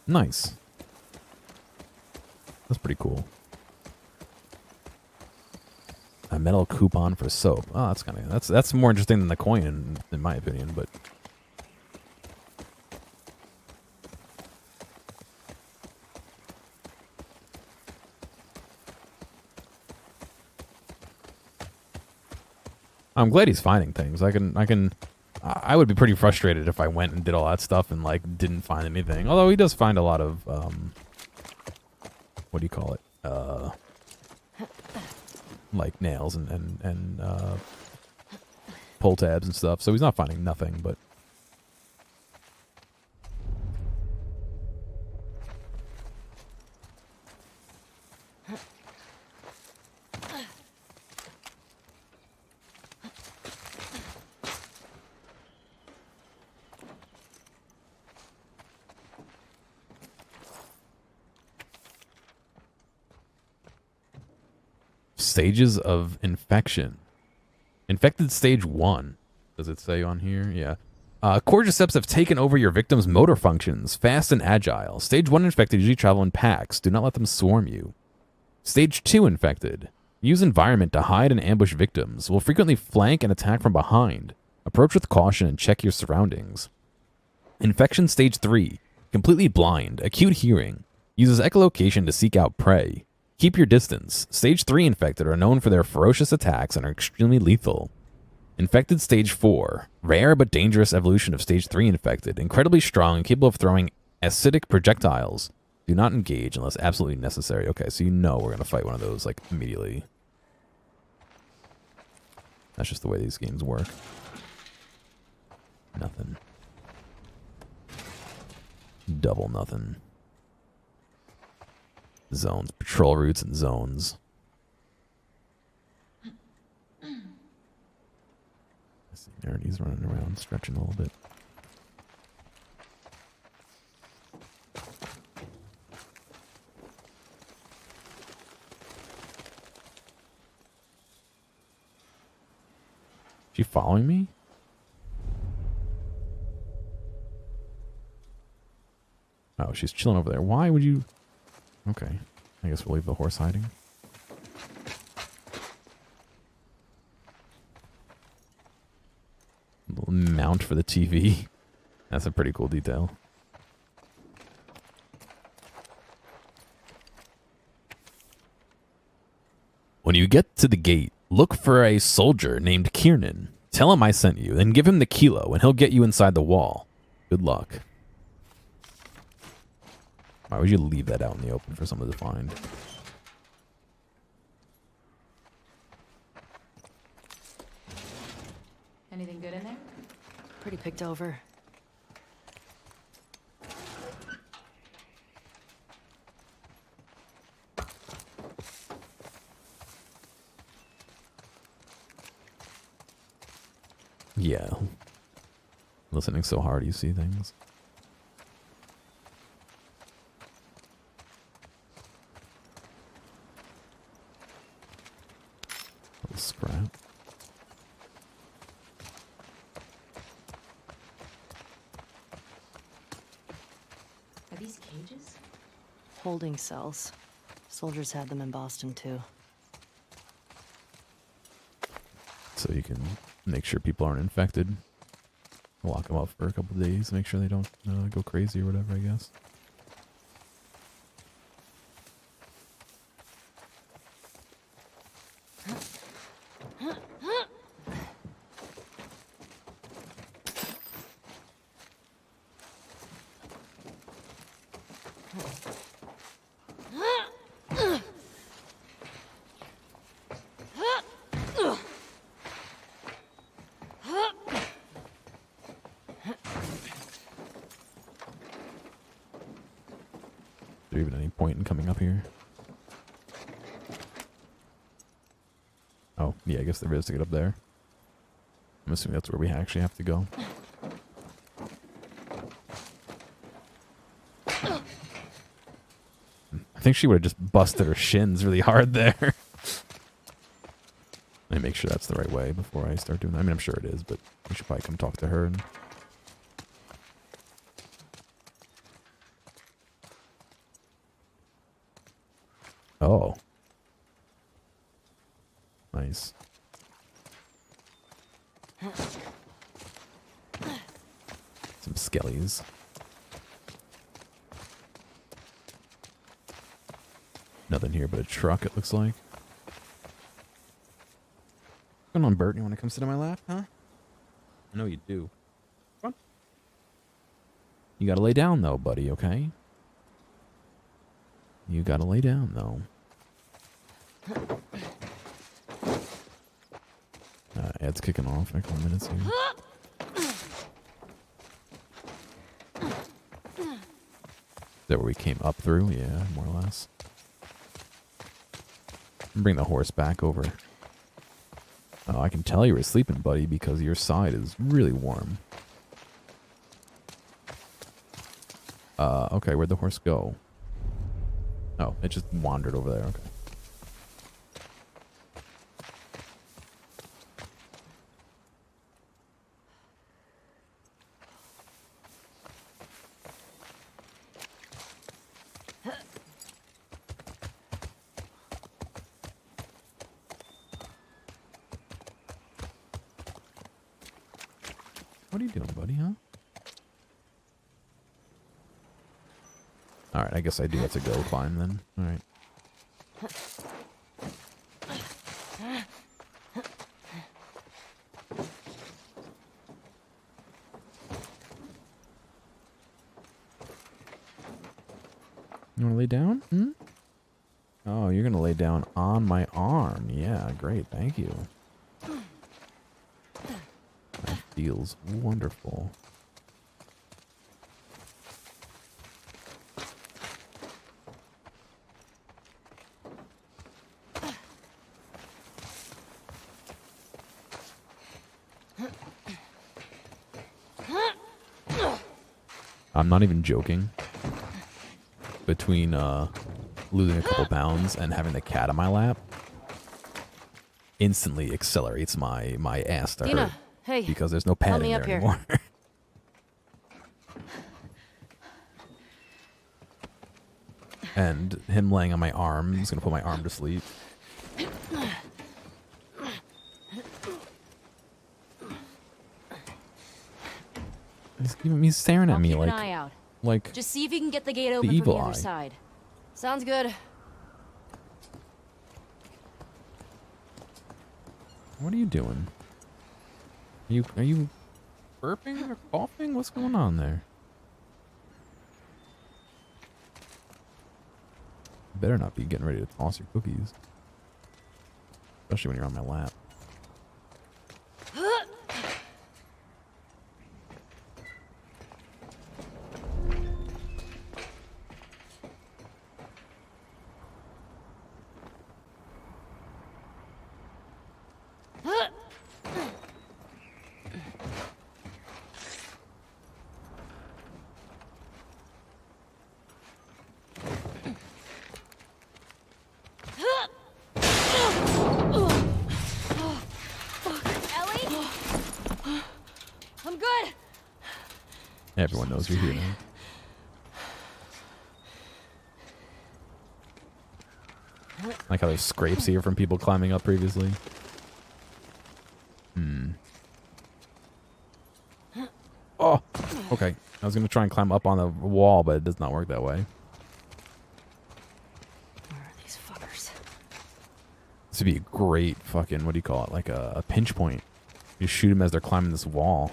A: Nice. That's pretty cool. A metal coupon for soap. Oh, that's kind of that's more interesting than the coin, in my opinion. But I'm glad he's finding things. I would be pretty frustrated if I went and did all that stuff and like didn't find anything. Although he does find a lot of what do you call it? Like nails and pull tabs and stuff. So he's not finding nothing, but stages of infection. Infected stage 1. Does it say on here? Yeah. Cordyceps have taken over your victim's motor functions, fast and agile. Stage 1 infected usually travel in packs. Do not let them swarm you. Stage 2 infected. Use environment to hide and ambush victims. Will frequently flank and attack from behind. Approach with caution and check your surroundings. Infection stage 3. Completely blind. Acute hearing. Uses echolocation to seek out prey. Keep your distance. Stage 3 infected are known for their ferocious attacks and are extremely lethal. Infected stage 4. Rare but dangerous evolution of stage 3 infected. Incredibly strong and capable of throwing acidic projectiles. Do not engage unless absolutely necessary. Okay, so you know we're going to fight one of those like immediately. That's just the way these games work. Nothing. Double nothing. Zones. Patrol routes and zones. I see Nerdy's running around, stretching a little bit. She following me? Oh, she's chilling over there. Why would you... Okay. I guess we'll leave the horse hiding. Little mount for the TV. That's a pretty cool detail. When you get to the gate, look for a soldier named Kiernan. Tell him I sent you, then give him the kilo, and he'll get you inside the wall. Good luck. Why would you leave that out in the open for someone to find?
B: Anything good in there?
C: Pretty picked over.
A: Yeah. Listening so hard you see things. Little scrap.
B: Are these cages?
C: Holding cells. Soldiers had them in Boston, too.
A: So you can make sure people aren't infected. Lock them up for a couple of days. Make sure they don't go crazy or whatever, I guess. Is there even any point in coming up here? Oh, yeah, I guess there is to get up there. I'm assuming that's where we actually have to go. think she would have just busted her shins really hard there. Let me make sure that's the right way before I start doing that. I mean, I'm sure it is, but we should probably come talk to her. And... Oh. Nice. Some skellies. Nothing here but a truck, it looks like. What's going on, Bert? You want to come sit on my lap, huh? I know you do. Come on. You gotta lay down, though, buddy, okay? You gotta lay down, though. Ad's kicking off in a couple minutes here. Is that where we came up through? Yeah, more or less. Bring the horse back over. Oh, I can tell you were sleeping, buddy, because your side is really warm. Okay, where'd the horse go? Oh, it just wandered over there, okay. What are you doing, buddy, huh? Alright, I guess I do have to go climb then. Alright. You want to lay down? Hmm? Oh, you're going to lay down on my arm. Yeah, great. Thank you. That feels wonderful. I'm not even joking. Between losing a couple pounds and having the cat on my lap, instantly accelerates my ass to hurt.
C: Hey,
A: because there's no padding there anymore. And him laying on my arm, he's gonna put my arm to sleep. He's staring at me
B: keep an eye out.
A: like
B: Just see if you can get the gate open
A: the
B: from the
A: evil
B: other
A: eye.
B: side.
C: sounds good.
A: What are you doing? Are you burping or coughing? What's going on there? You better not be getting ready to toss your cookies. Especially when you're on my lap. Everyone knows you're here now. Like how there's scrapes here from people climbing up previously. Oh, okay. I was going to try and climb up on the wall, but it does not work that way.
C: Where are these fuckers?
A: This would be a great fucking, what do you call it? Like a pinch point. You shoot them as they're climbing this wall.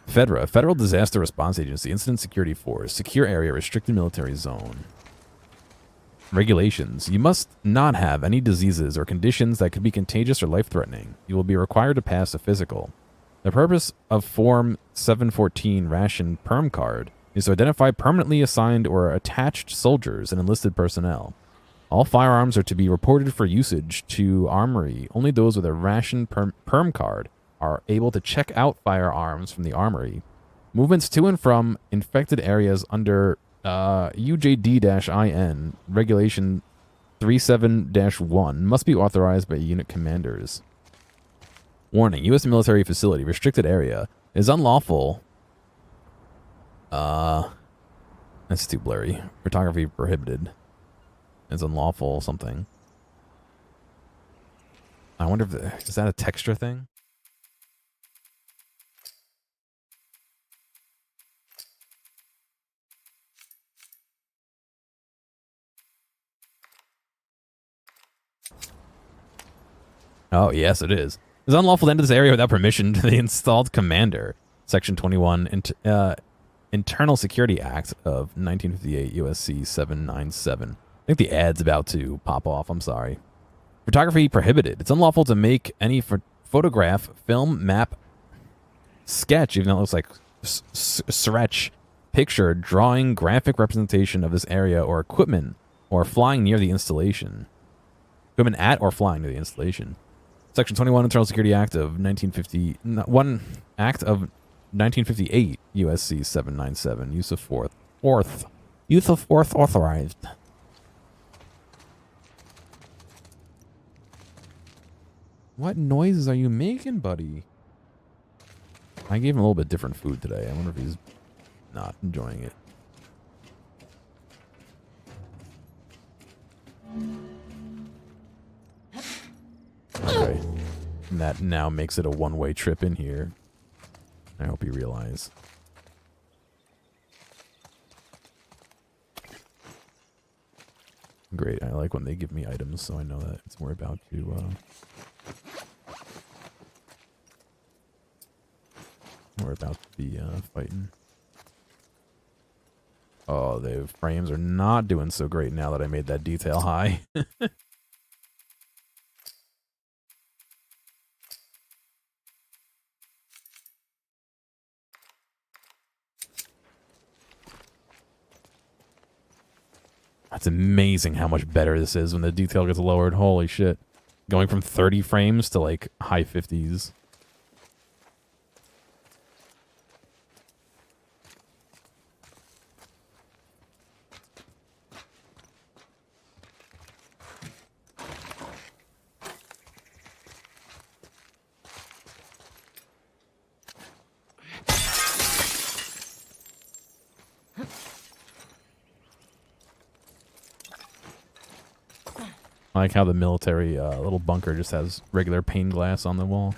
A: FEDRA, Federal Disaster Response Agency, Incident Security Force, Secure Area, Restricted Military Zone. Regulations. You must not have any diseases or conditions that could be contagious or life-threatening. You will be required to pass a physical. The purpose of Form 714 Ration Perm Card is to identify permanently assigned or attached soldiers and enlisted personnel. All firearms are to be reported for usage to Armory. Only those with a Ration Perm Card are able to check out firearms from the armory. Movements to and from infected areas under UJD-IN Regulation 37-1 must be authorized by unit commanders. Warning, U.S. military facility, restricted area. It is unlawful. That's too blurry. Photography prohibited. It's unlawful something. I wonder if is that a texture thing? Oh, yes, it is. It's unlawful to enter this area without permission to the installed commander. Section 21, Internal Security Act of 1958, USC 797. I think the ad's about to pop off. I'm sorry. Photography prohibited. It's unlawful to make any photograph, film, map, sketch, even though it looks like stretch, picture, drawing, graphic representation of this area or equipment or flying near the installation. Equipment at or flying near the installation. Section 21 Internal Security Act of 1950, Act of 1958, USC 797, use of force authorized. What noises are you making, buddy? I gave him a little bit different food today. I wonder if he's not enjoying it. Okay. And that now makes it a one-way trip in here. I hope you realize. Great. I like when they give me items, so I know that it's more about to... We're about to be fighting. Oh, the frames are not doing so great now that I made that detail high. That's amazing how much better this is when the detail gets lowered. Holy shit. Going from 30 frames to like high 50s. I like how the military little bunker just has regular pane glass on the wall.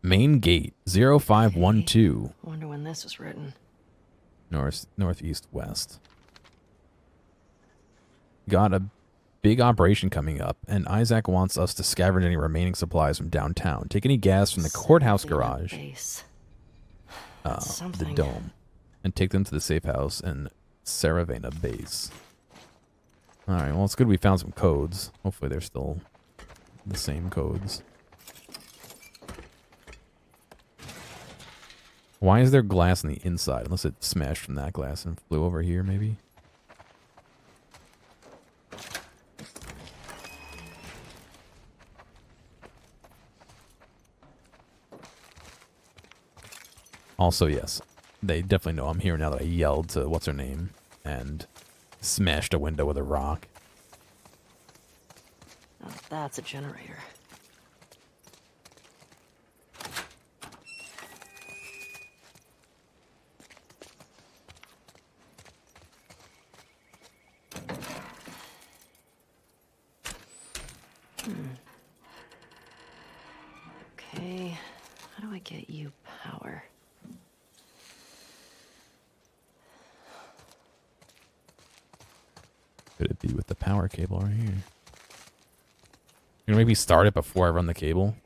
A: Main gate 0512.
C: Wonder when this was written.
A: Northeast west. Got a big operation coming up, and Isaac wants us to scavenge any remaining supplies from downtown. Take any gas from the courthouse garage, the dome, and take them to the safe house and Saravena base. Alright, well, it's good we found some codes. Hopefully they're still the same codes. Why is there glass on the inside? Unless it smashed from that glass and flew over here, maybe? Also, yes, they definitely know I'm here now that I yelled to what's-her-name and smashed a window with a rock.
C: Oh, that's a generator. Okay, how do I get you power?
A: Could it be with the power cable right here? You gonna maybe start it before I run the cable?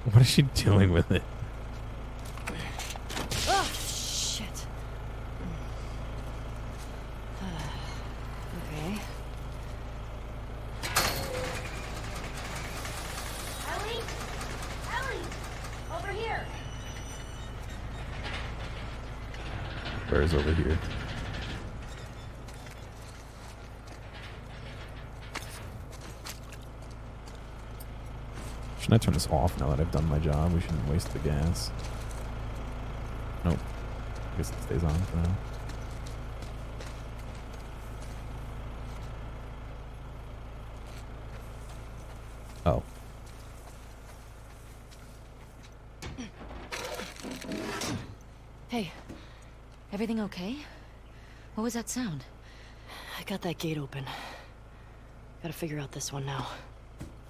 A: What is she doing with it?
C: Oh, shit. Okay.
A: Where's over here? Shouldn't I turn this off now that I've done my job? We shouldn't waste the gas. Nope. I guess it stays on for now. Oh.
B: Hey, everything okay? What was that sound?
C: I got that gate open. Gotta figure out this one now.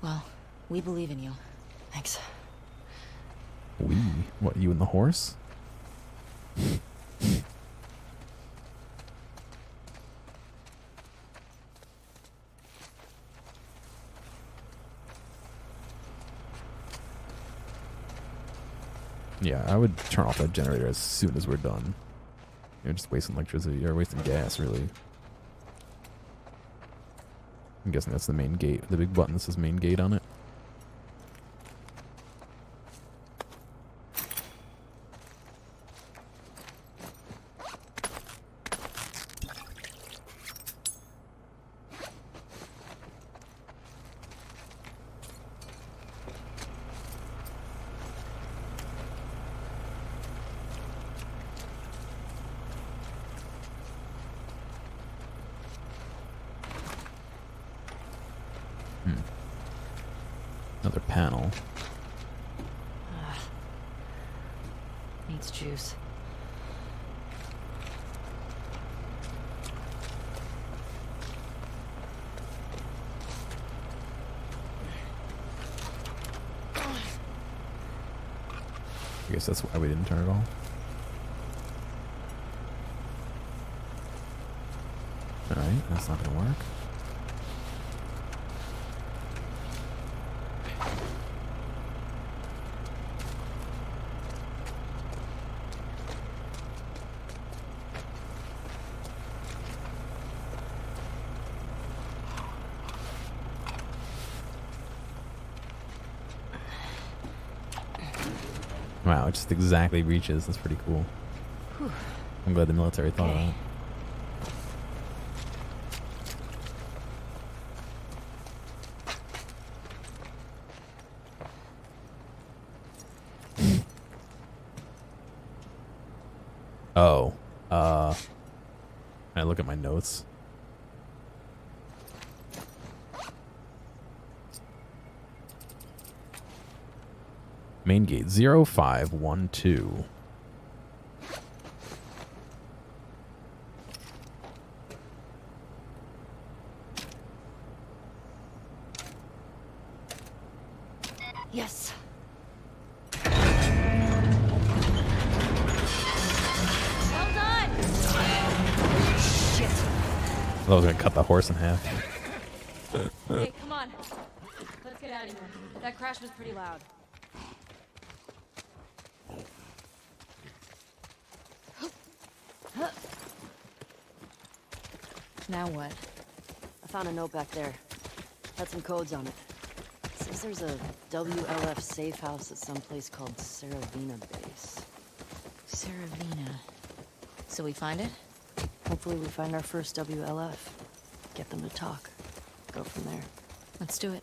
B: Well, we believe in you.
C: Thanks.
A: We? What, you and the horse? Yeah, I would turn off that generator as soon as we're done. You're just wasting electricity. You're wasting gas, really. I'm guessing that's the main gate. The big button that says main gate on it. Another panel.
C: Needs juice.
A: I guess that's why we didn't turn it off. Alright, that's not gonna work. Wow, it just exactly reaches. That's pretty cool.
B: Whew.
A: I'm glad the military thought of that. Oh. Can I look at my notes? Main gate 0512.
C: Yes.
B: Well done!
C: Shit.
A: I thought I was gonna cut the horse in half.
B: Hey, come on. Let's get out of here. That crash was pretty loud. Now what?
C: I found a note back there. Had some codes on it. Says there's a WLF safe house at some place called Saravina Base.
B: Saravina. So we find it?
C: Hopefully we find our first WLF. Get them to talk. Go from there.
B: Let's do it.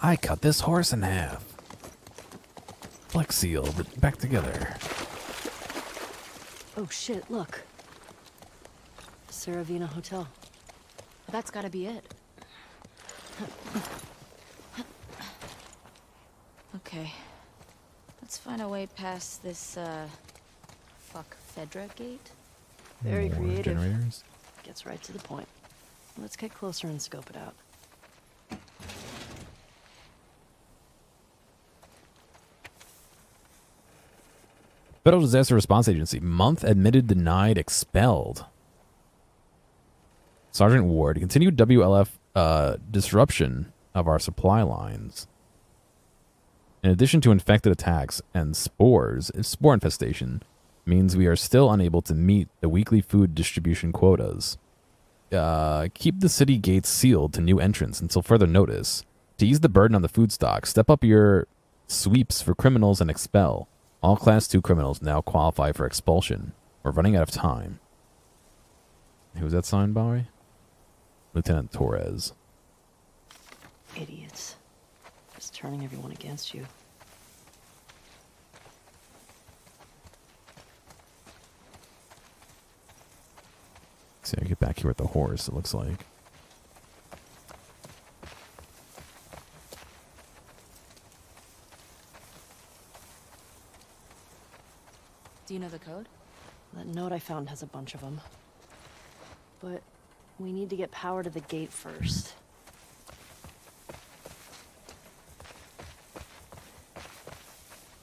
A: I cut this horse in half. Flex seal, but back together.
C: Oh shit, look. Saravina Hotel.
B: That's gotta be it. Okay. Let's find our way past this, fuck Fedra gate?
C: Very
A: More
C: creative.
A: generators.
C: Gets right to the point. Let's get closer and scope it out.
A: Federal Disaster Response Agency. Month admitted, denied, expelled. Sergeant Ward. Continued WLF disruption of our supply lines. In addition to infected attacks and spores, spore infestation means we are still unable to meet the weekly food distribution quotas. keep the city gates sealed to new entrants until further notice. To ease the burden on the food stock, step up your sweeps for criminals and expel. All Class 2 criminals now qualify for expulsion. We're running out of time. Who's that signed by? Lieutenant Torres.
C: Idiots. Just turning everyone against you.
A: See, I get back here with the horse, it looks like.
B: Do you know the code?
C: That note I found has a bunch of them. But we need to get power to the gate first.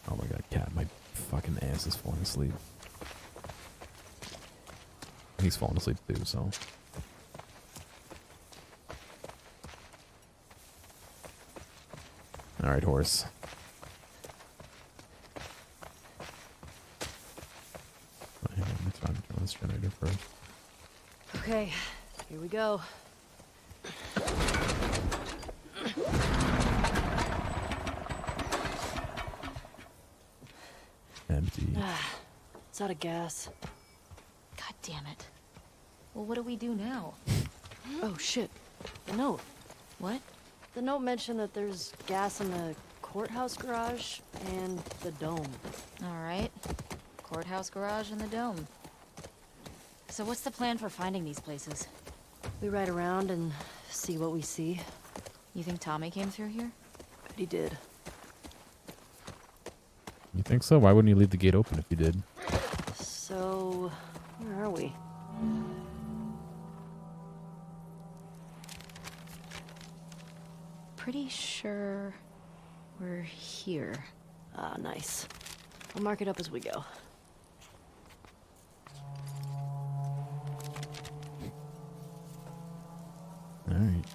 A: Oh my god, cat, my fucking ass is falling asleep. He's falling asleep too, so. Alright, horse. Hang on, let's turn this generator first.
C: Okay, here we go.
A: Empty.
C: It's out of gas.
B: God damn it. Well, what do we do now?
C: Oh shit. The note.
B: What?
C: The note mentioned that there's gas in the courthouse garage and the dome.
B: All right. Courthouse garage and the dome. So what's the plan for finding these places?
C: We ride around and see what we see.
B: You think Tommy came through here?
C: Bet he did.
A: You think so? Why wouldn't you leave the gate open if you did?
C: So, where are we?
B: Pretty sure we're here.
C: Ah, nice. I'll mark it up as we go.
A: Alright.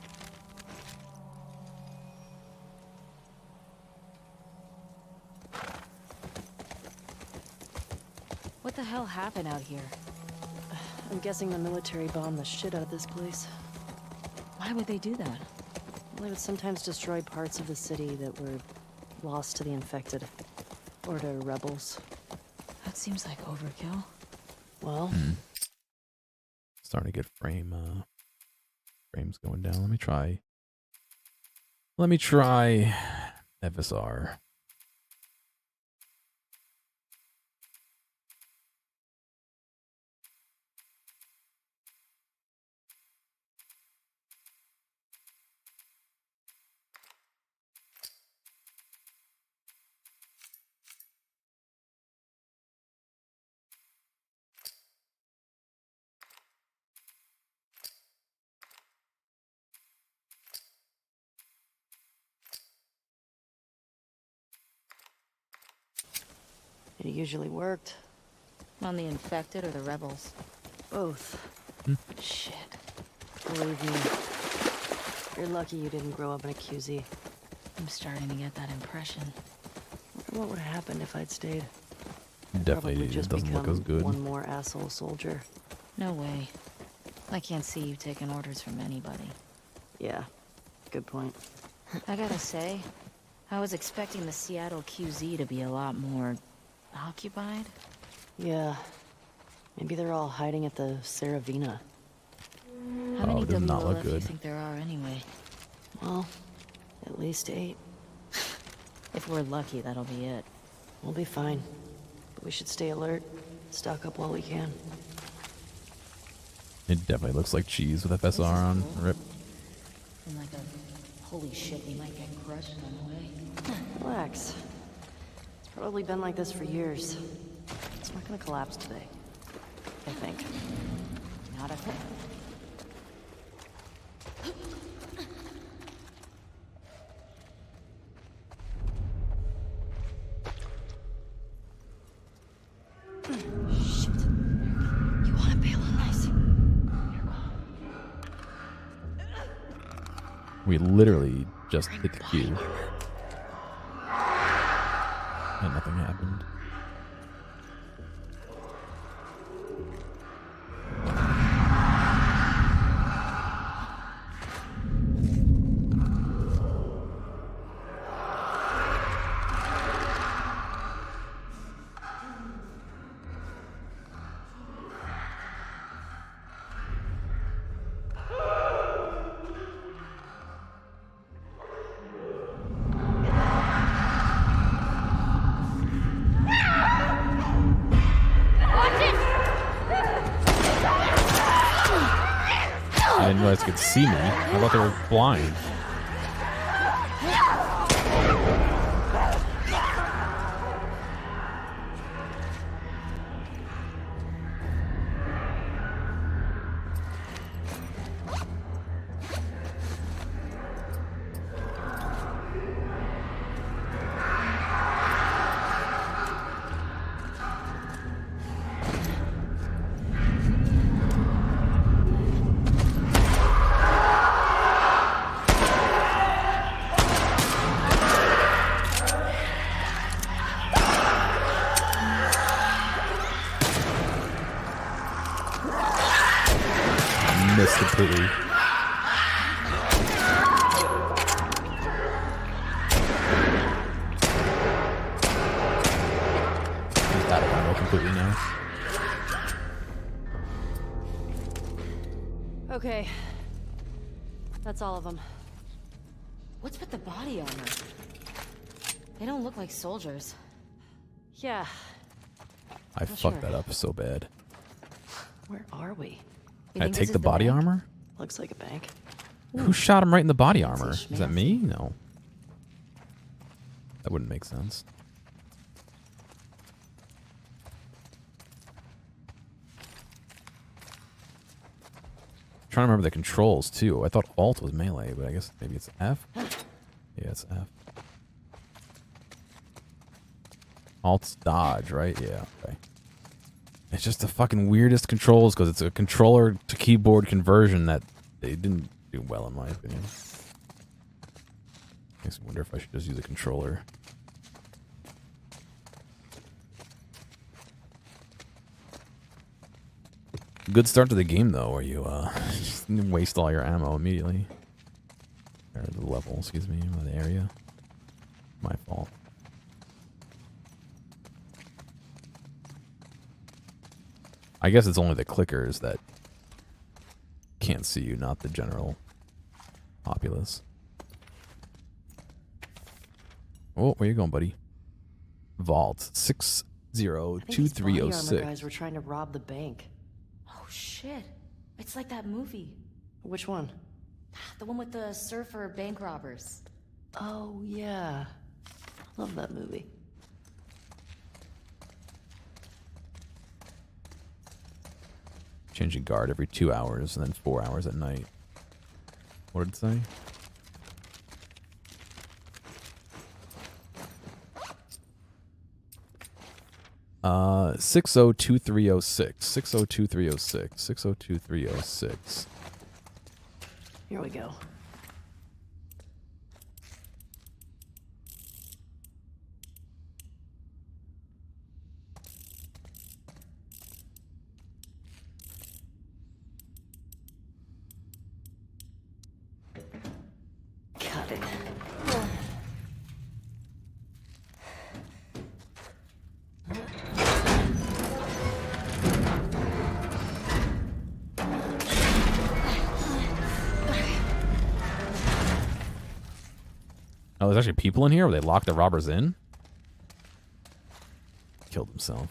B: What the hell happened out here?
C: I'm guessing the military bombed the shit out of this place.
B: Why would they do that?
C: Well, they would sometimes destroy parts of the city that were lost to the infected. Or to rebels.
B: That seems like overkill.
C: Well,
A: Starting to get frames going down. Let me try FSR.
C: it usually worked.
B: On the infected or the rebels?
C: Both.
B: Shit.
C: Believe me. You're lucky you didn't grow up in a QZ.
B: I'm starting to get that impression.
C: What would have happened if I'd stayed?
A: Definitely
C: Probably just
A: doesn't look
C: become
A: as good.
C: one more asshole soldier.
B: No way. I can't see you taking orders from anybody.
C: Yeah, good point.
B: I gotta say, I was expecting the Seattle QZ to be a lot more occupied.
C: Yeah, maybe they're all hiding at the Saravina.
B: How many
A: it does not look
B: WLF do you
A: good.
B: think there are anyway?
C: Well, at least 8.
B: If we're lucky, that'll be it.
C: We'll be fine. But we should stay alert. Stock up while we can.
A: It definitely looks like cheese with FSR on. Rip.
B: And like a holy shit, we might get crushed on the way.
C: Relax. It's probably been like this for years. It's not gonna collapse today. I think.
B: Not a thing.
C: Shit. You wanna bail on us?
A: We literally just hit the queue. And nothing happened. didn't realize they could see me. I thought they were blind. Missed completely. He's out of ammo completely now.
C: Okay. That's all of them.
B: What's with the body armor? They don't look like soldiers.
C: Yeah.
A: I fucked that up so bad.
C: Where are we?
B: You
A: Can I
B: think
A: take
B: this
A: the
B: is
A: body
B: bank?
A: armor?
C: Looks like a bank.
A: Who shot him right in the body armor?
B: Fancy
A: Is that me? No. That wouldn't make sense. Trying to remember the controls too. I thought Alt was melee, but I guess maybe it's F. Yeah, it's F. Alt's dodge, right? Yeah, okay. It's just the fucking weirdest controls because it's a controller to keyboard conversion that they didn't do well in my opinion. Makes me wonder if I should just use a controller. Good start to the game though, where you just waste all your ammo immediately. Or the level, excuse me, or the area. My fault. I guess it's only the clickers that can't see you, not the general populace. Oh, where you going, buddy? Vault 602306.
C: Guys were trying to rob the bank.
B: Oh shit. It's like that movie.
C: Which one?
B: The one with the surfer bank robbers.
C: Oh yeah. Love that movie.
A: Changing guard every 2 hours and then 4 hours at night. What did it say? Uh, 602306. 602306. 602306.
C: Here we go. Got it.
A: Oh, there's actually people in here where they locked the robbers in? Killed himself.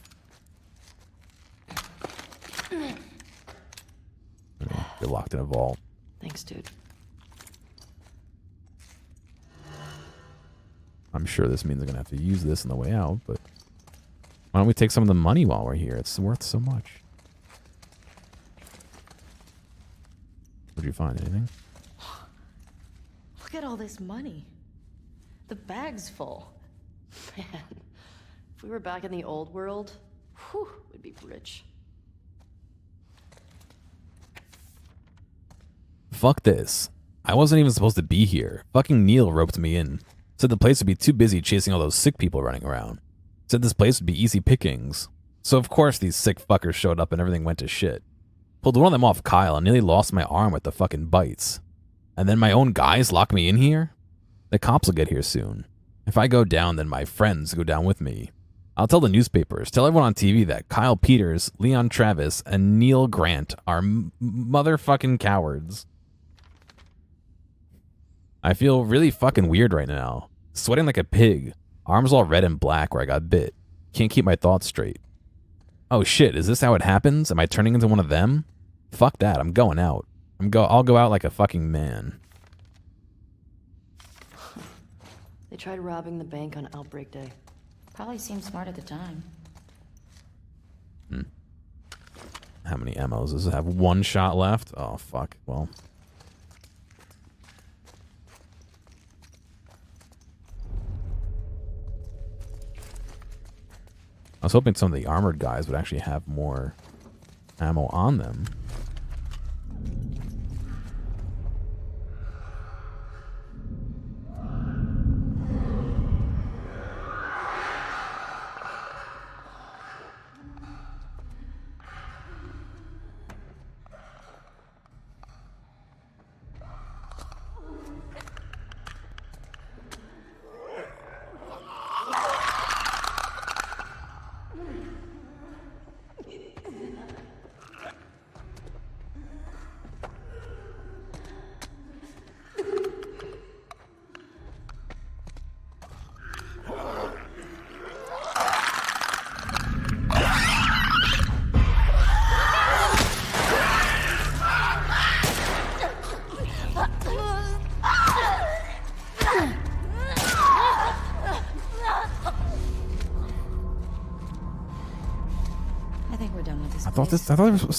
A: They're locked in a vault.
C: Thanks, dude.
A: I'm sure this means I'm going to have to use this on the way out, but why don't we take some of the money while we're here? It's worth so much. What'd you find? Anything?
B: Look at all this money. The bag's full.
C: Man, if we were back in the old world, whew, we'd be rich.
A: Fuck this. I wasn't even supposed to be here. Fucking Neil roped me in. Said the place would be too busy chasing all those sick people running around. Said this place would be easy pickings. So of course these sick fuckers showed up and everything went to shit. Pulled one of them off Kyle and nearly lost my arm with the fucking bites. And then my own guys lock me in here? The cops will get here soon. If I go down, then my friends go down with me. I'll tell the newspapers, tell everyone on TV that Kyle Peters, Leon Travis, and Neil Grant are motherfucking cowards. I feel really fucking weird right now. Sweating like a pig. Arms all red and black where I got bit. Can't keep my thoughts straight. Oh shit, is this how it happens? Am I turning into one of them? Fuck that, I'm going out. I'll go out like a fucking man.
C: They tried robbing the bank on Outbreak Day.
B: Probably seemed smart at the time.
A: How many ammos does it have? 1 shot left? Oh, fuck. Well. I was hoping some of the armored guys would actually have more ammo on them.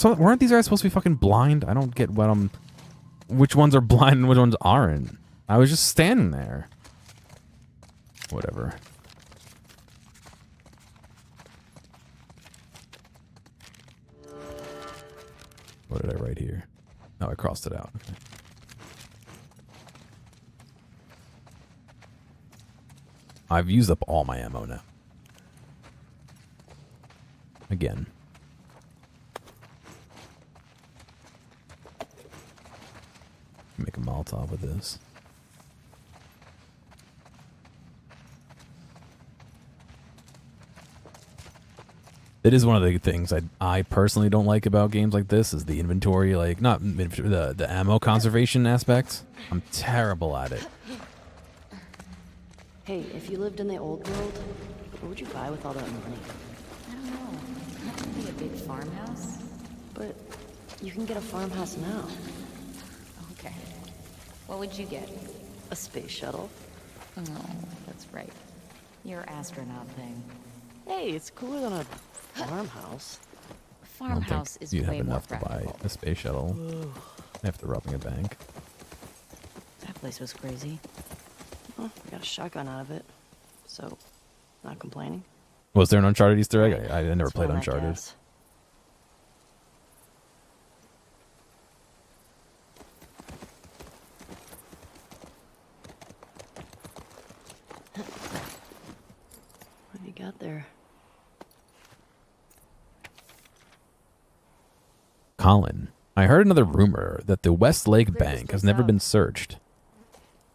A: Weren't these guys supposed to be fucking blind? I don't get which ones are blind and which ones aren't. I was just standing there. Whatever. What did I write here? No, I crossed it out. Okay. I've used up all my ammo now. Again. Make a Molotov with this. It is one of the things I personally don't like about games like this is the inventory, like not the ammo conservation aspect. I'm terrible at it.
C: Hey, if you lived in the old world, what would you buy with all that money?
B: I don't know. Maybe a big farmhouse?
C: But you can get a farmhouse now.
B: Okay. What would you get?
C: A space shuttle.
B: Oh, that's right. Your astronaut thing.
C: Hey, it's cooler than a farmhouse.
B: A farmhouse is
A: you'd
B: way
A: have
B: more
A: enough to buy
B: practical.
A: a space shuttle after robbing a bank.
B: That place was crazy.
C: Well, we got a shotgun out of it, so not complaining.
A: Was there an Uncharted Easter egg? I never
C: That's
A: played
C: one I
A: Uncharted.
C: guess. What have you got there?
A: Colin, I heard another rumor that the Westlake Bank has never been searched.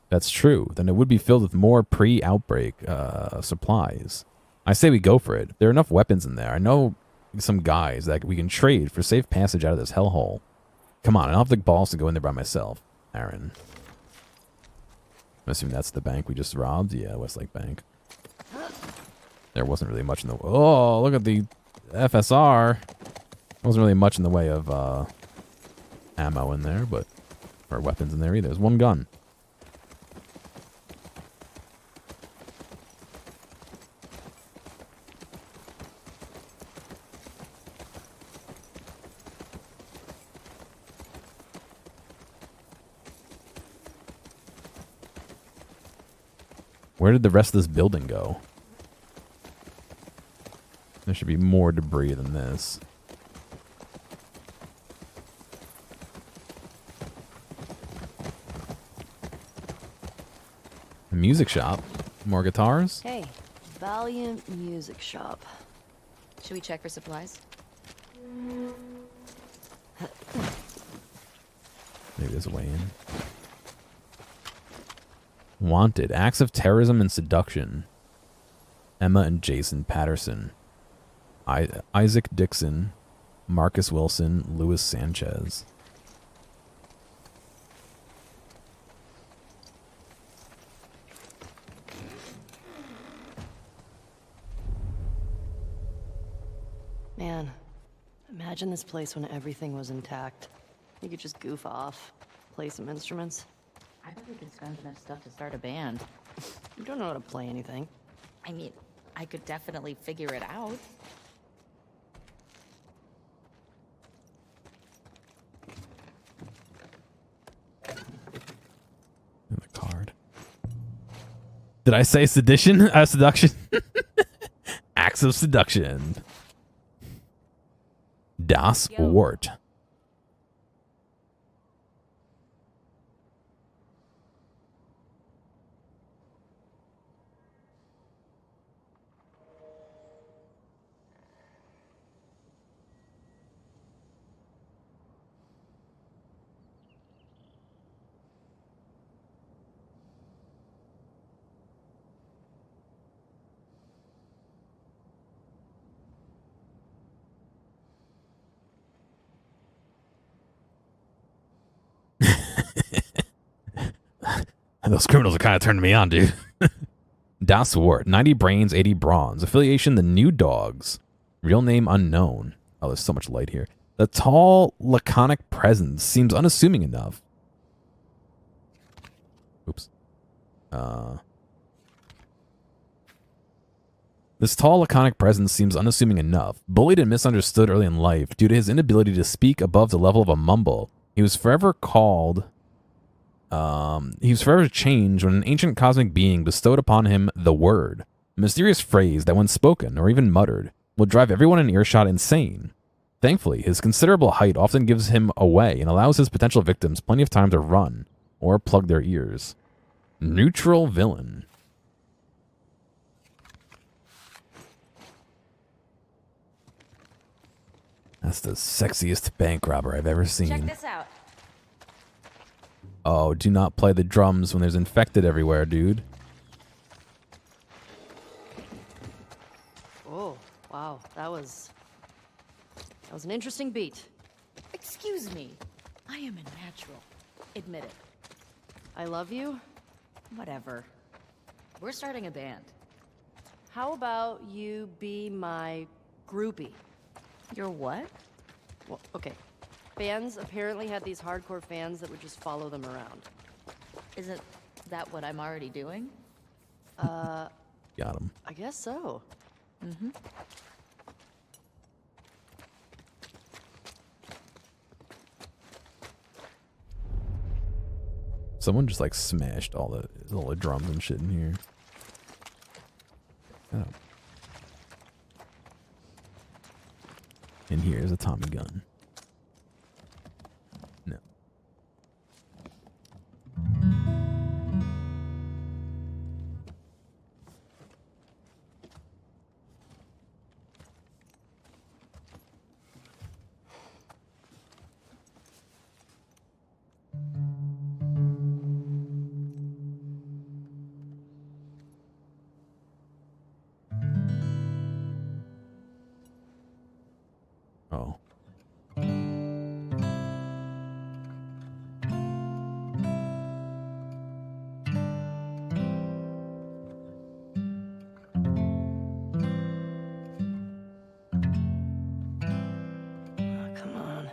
A: That's true. Then it would be filled with more pre-outbreak supplies. I say we go for it. There are enough weapons in there. I know some guys that we can trade for safe passage out of this hellhole. Come on, I don't have the balls to go in there by myself, Aaron. I'm assuming that's the bank we just robbed. Yeah, Westlake Bank. There wasn't really much in the... Oh, look at the FSR. There wasn't really much in the way of ammo in there, but... Or weapons in there either. There's one gun. Where did the rest of this building go? There should be more debris than this. A music shop. More guitars?
C: Hey, Valiant Music Shop.
B: Should we check for supplies?
A: Maybe there's a way in. Wanted. Acts of terrorism and seduction. Emma and Jason Patterson. Isaac Dixon. Marcus Wilson. Luis Sanchez.
C: Man, imagine this place when everything was intact. You could just goof off, play some instruments.
B: I bet we could spend enough stuff to start a band.
C: You don't know how to play anything.
B: I mean, I could definitely figure it out.
A: And the card. Did I say sedition? Seduction? Acts of seduction. Das Wort. Those criminals are kind of turning me on, dude. Das Wort, 90 brains, 80 bronze. Affiliation, the New Dogs. Real name unknown. Oh, there's so much light here. The tall, laconic presence seems unassuming enough. Oops. This tall, laconic presence seems unassuming enough. Bullied and misunderstood early in life due to his inability to speak above the level of a mumble, he was forever changed when an ancient cosmic being bestowed upon him the word, a mysterious phrase that when spoken or even muttered will drive everyone in earshot insane. Thankfully, his considerable height often gives him away and allows his potential victims plenty of time to run or plug their ears. Neutral villain. That's the sexiest bank robber I've ever seen.
B: Check this out.
A: Oh, do not play the drums when there's infected everywhere, dude.
C: Oh, wow. That was an interesting beat.
B: Excuse me. I am a natural. Admit it.
C: I love you.
B: Whatever. We're starting a band.
C: How about you be my groupie?
B: You're what?
C: Well, okay. Bands apparently had these hardcore fans that would just follow them around.
B: Isn't that what I'm already doing?
A: Got him.
C: I guess so.
B: Mm-hmm.
A: Someone just like smashed all the drums and shit in here. Oh. And here's a Tommy gun. No. Oh.
C: Come on.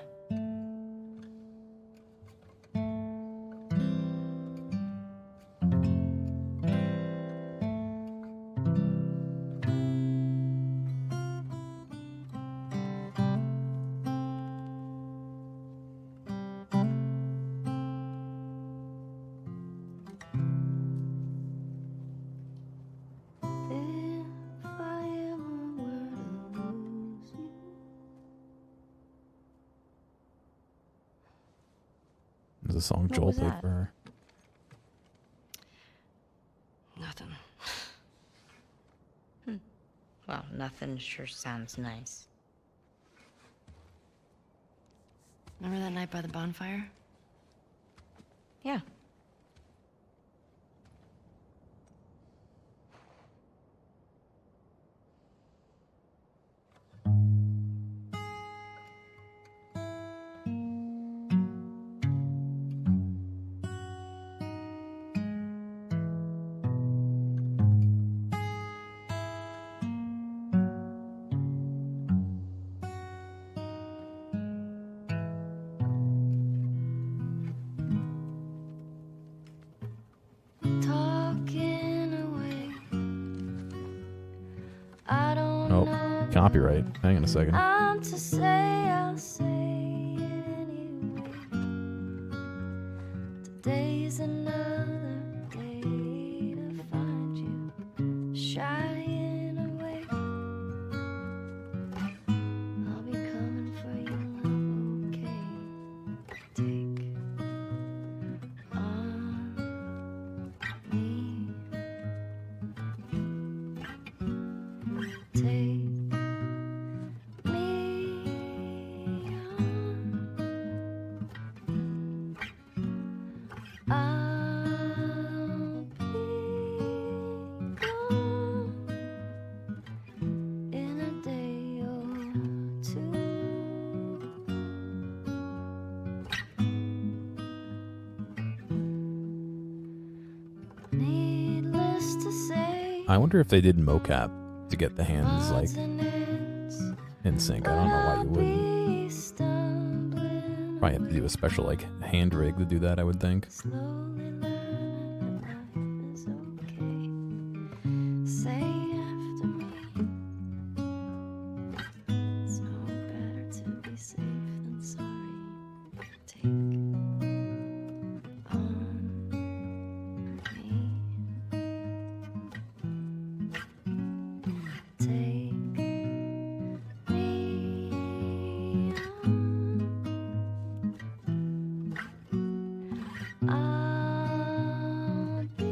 C: If I ever were to lose you.
A: There's a song
B: What
A: Joel
B: was
A: played
B: that?
A: for her.
C: Nothing.
B: Well, nothing sure sounds nice.
C: Remember that night by the bonfire?
B: Yeah.
C: I don't
A: Oh,
C: know
A: copyright. Hang on a second.
C: I'm to say, I'll say it anyway. Today's another day to find you shying away. I'll be coming for you, love, okay? Take on me. Take me on. I'll be gone in a day or two. Needless to say,
A: I wonder if they did mocap to get the hands like
C: odds and ends,
A: in sync. I don't know why you wouldn't.
C: be stumbling
A: Probably have to do a special like hand rig to do that, I would think.
C: slowly learning that life is okay. Say after me, it's no better to be safe than sorry. Take on me. Take me on. I'll be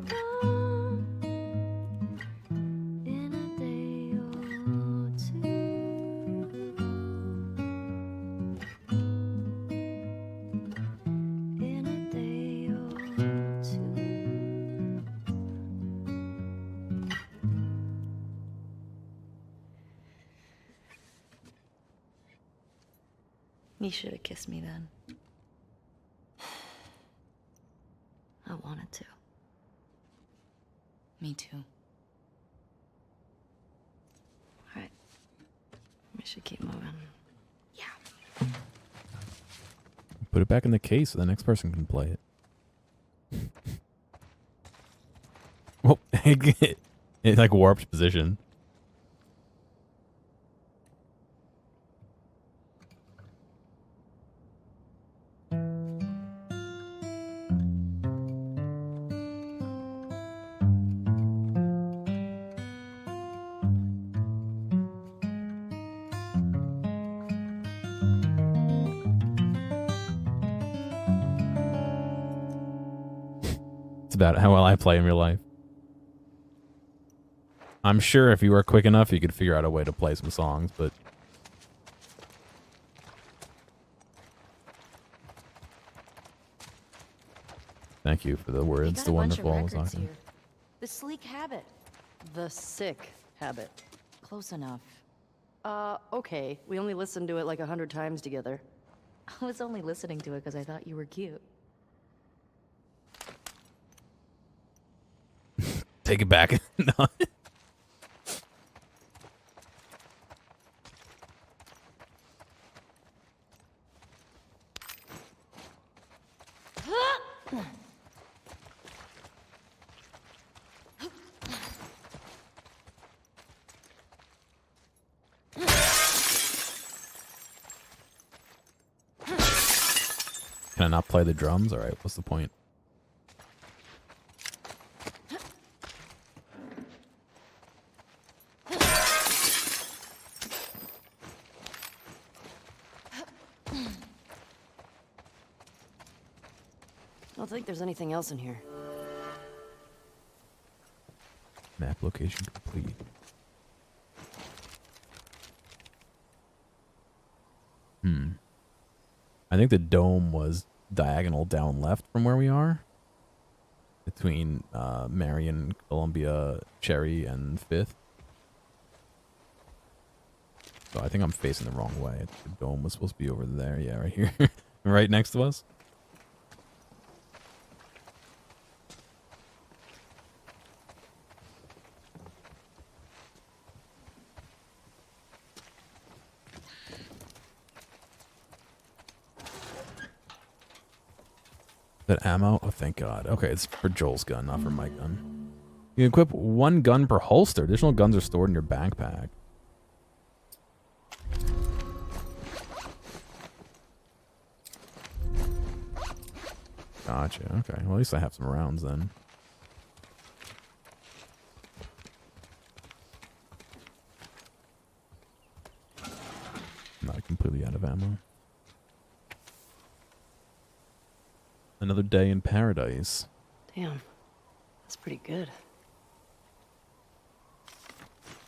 C: gone in a day or two. In a day or two. You should have kissed me then. I wanted to.
B: Me too.
C: Alright. We should keep moving.
B: Yeah.
A: Put it back in the case so the next person can play it. Oh, it like warped position. It's about how well I play in real life. I'm sure if you were quick enough, you could figure out a way to play some songs, but thank you for the
B: You
A: words.
B: got
A: The
B: a bunch of
A: wonderful
B: records
A: Osaka.
B: here. The sleek habit.
C: The sick habit.
B: Close enough.
C: Okay. We only listened to it like 100 times together.
B: I was only listening to it because I thought you were cute.
A: Take it back. No. Can I not play the drums? All right, what's the point?
C: I don't think there's anything else in here.
A: Map location complete. I think the dome was diagonal down left from where we are. Between Marion, Columbia, Cherry, and 5th. So I think I'm facing the wrong way. The dome was supposed to be over there. Yeah, right here. Right next to us. That ammo? Oh, thank God. Okay, it's for Joel's gun, not for my gun. You can equip 1 gun per holster. Additional guns are stored in your backpack. Gotcha. Okay. Well, at least I have some rounds then. Not completely out of ammo. Another day in paradise.
C: Damn, that's pretty good.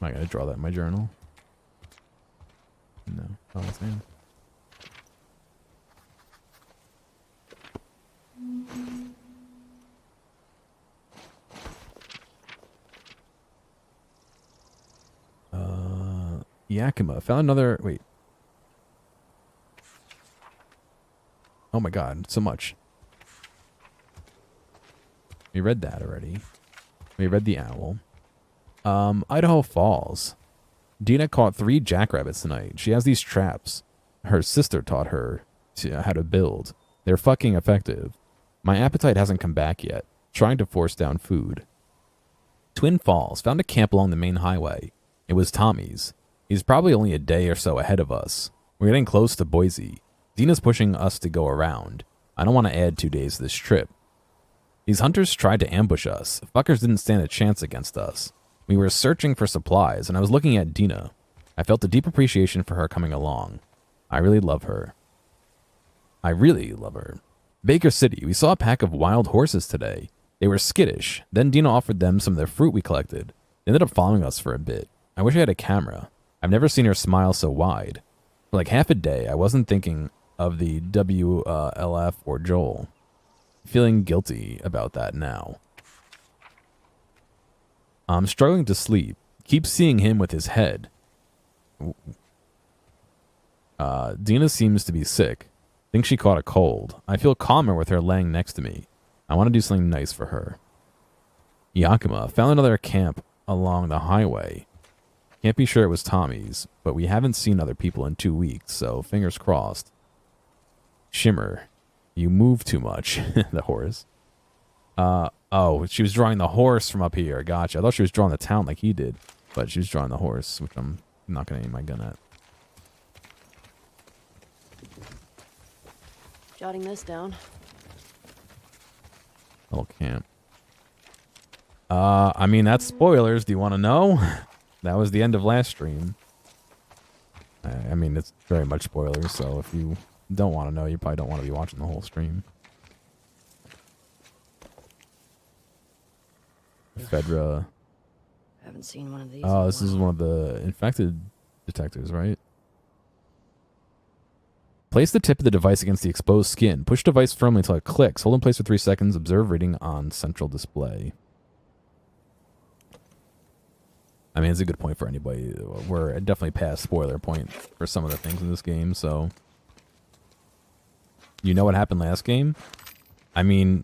A: Am I gonna draw that in my journal? No. Oh, it's in. Yakima. Found another... Wait. Oh my god, so much. We read that already. We read the owl. Idaho Falls. Dina caught 3 jackrabbits tonight. She has these traps. Her sister taught her how to build. They're fucking effective. My appetite hasn't come back yet. Trying to force down food. Twin Falls. Found a camp along the main highway. It was Tommy's. He's probably only a day or so ahead of us. We're getting close to Boise. Dina's pushing us to go around. I don't want to add 2 days to this trip. These hunters tried to ambush us. Fuckers didn't stand a chance against us. We were searching for supplies, and I was looking at Dina. I felt a deep appreciation for her coming along. I really love her. Baker City. We saw a pack of wild horses today. They were skittish. Then Dina offered them some of their fruit we collected. They ended up following us for a bit. I wish I had a camera. I've never seen her smile so wide. For like half a day, I wasn't thinking of the WLF or Joel. Feeling guilty about that now. I'm struggling to sleep. Keep seeing him with his head. Dina seems to be sick. Think she caught a cold. I feel calmer with her laying next to me. I want to do something nice for her. Yakima. Found another camp along the highway. Can't be sure it was Tommy's, but we haven't seen other people in 2 weeks, so fingers crossed. Shimmer. You move too much. The horse. Oh, she was drawing the horse from up here. Gotcha. I thought she was drawing the town like he did, but she was drawing the horse, which I'm not going to aim my gun at.
C: Jotting this down.
A: Little camp. I mean, that's spoilers. Do you want to know? That was the end of last stream. I mean, it's very much spoilers, so if you don't want to know, you probably don't want to be watching the whole stream. Fedra.
C: Haven't seen one of these.
A: Oh, this is one of the infected detectors, right? Place the tip of the device against the exposed skin. Push device firmly until it clicks. Hold in place for 3 seconds. Observe reading on central display. I mean, it's a good point for anybody. We're definitely past spoiler point for some of the things in this game, so... You know what happened last game? I mean,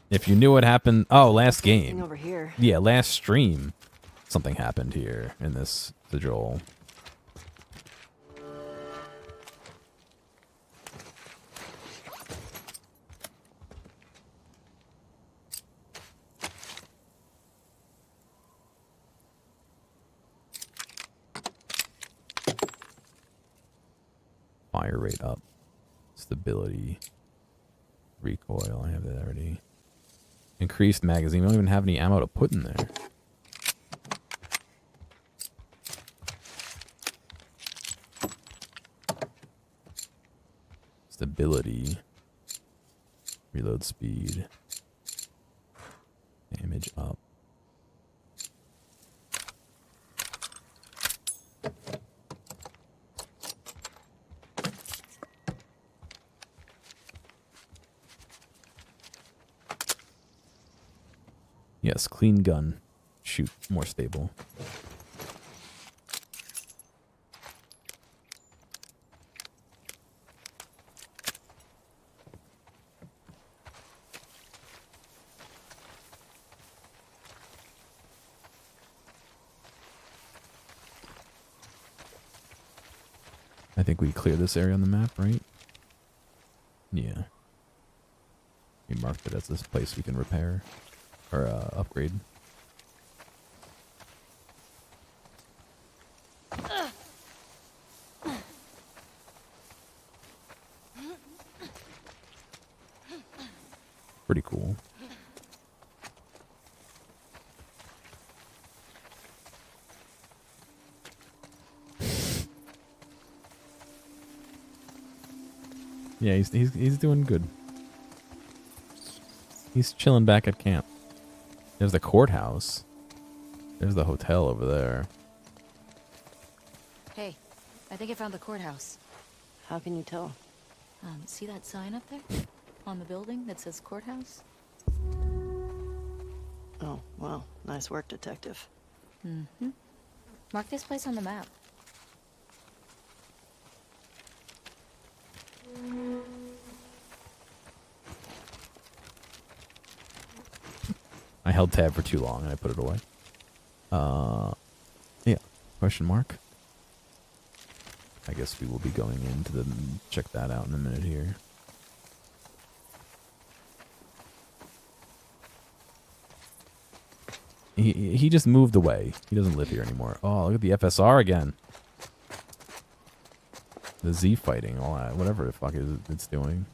A: if you knew what happened... Oh, last game.
C: Over here.
A: Yeah, last stream. Something happened here in this, the Joel. Fire rate up. Stability. Recoil. I have that already. Increased magazine. We don't even have any ammo to put in there. Stability. Reload speed. Damage up. Yes, clean gun. Shoot, more stable. I think we cleared this area on the map, right? Yeah. We marked it as this place we can repair. Or upgrade. Yeah, he's doing good. He's chilling back at camp. There's the courthouse. There's the hotel over there.
B: Hey, I think I found the courthouse.
C: How can you tell?
B: See that sign up there? On the building that says courthouse?
C: Oh, well, nice work, detective.
B: Mm-hmm. Mark this place on the map.
A: I held tab for too long and I put it away. Yeah. Question mark. I guess we will be going in to check that out in a minute here. He just moved away. He doesn't live here anymore. Oh, look at the FSR again. The Z fighting, all that, whatever the fuck it's doing.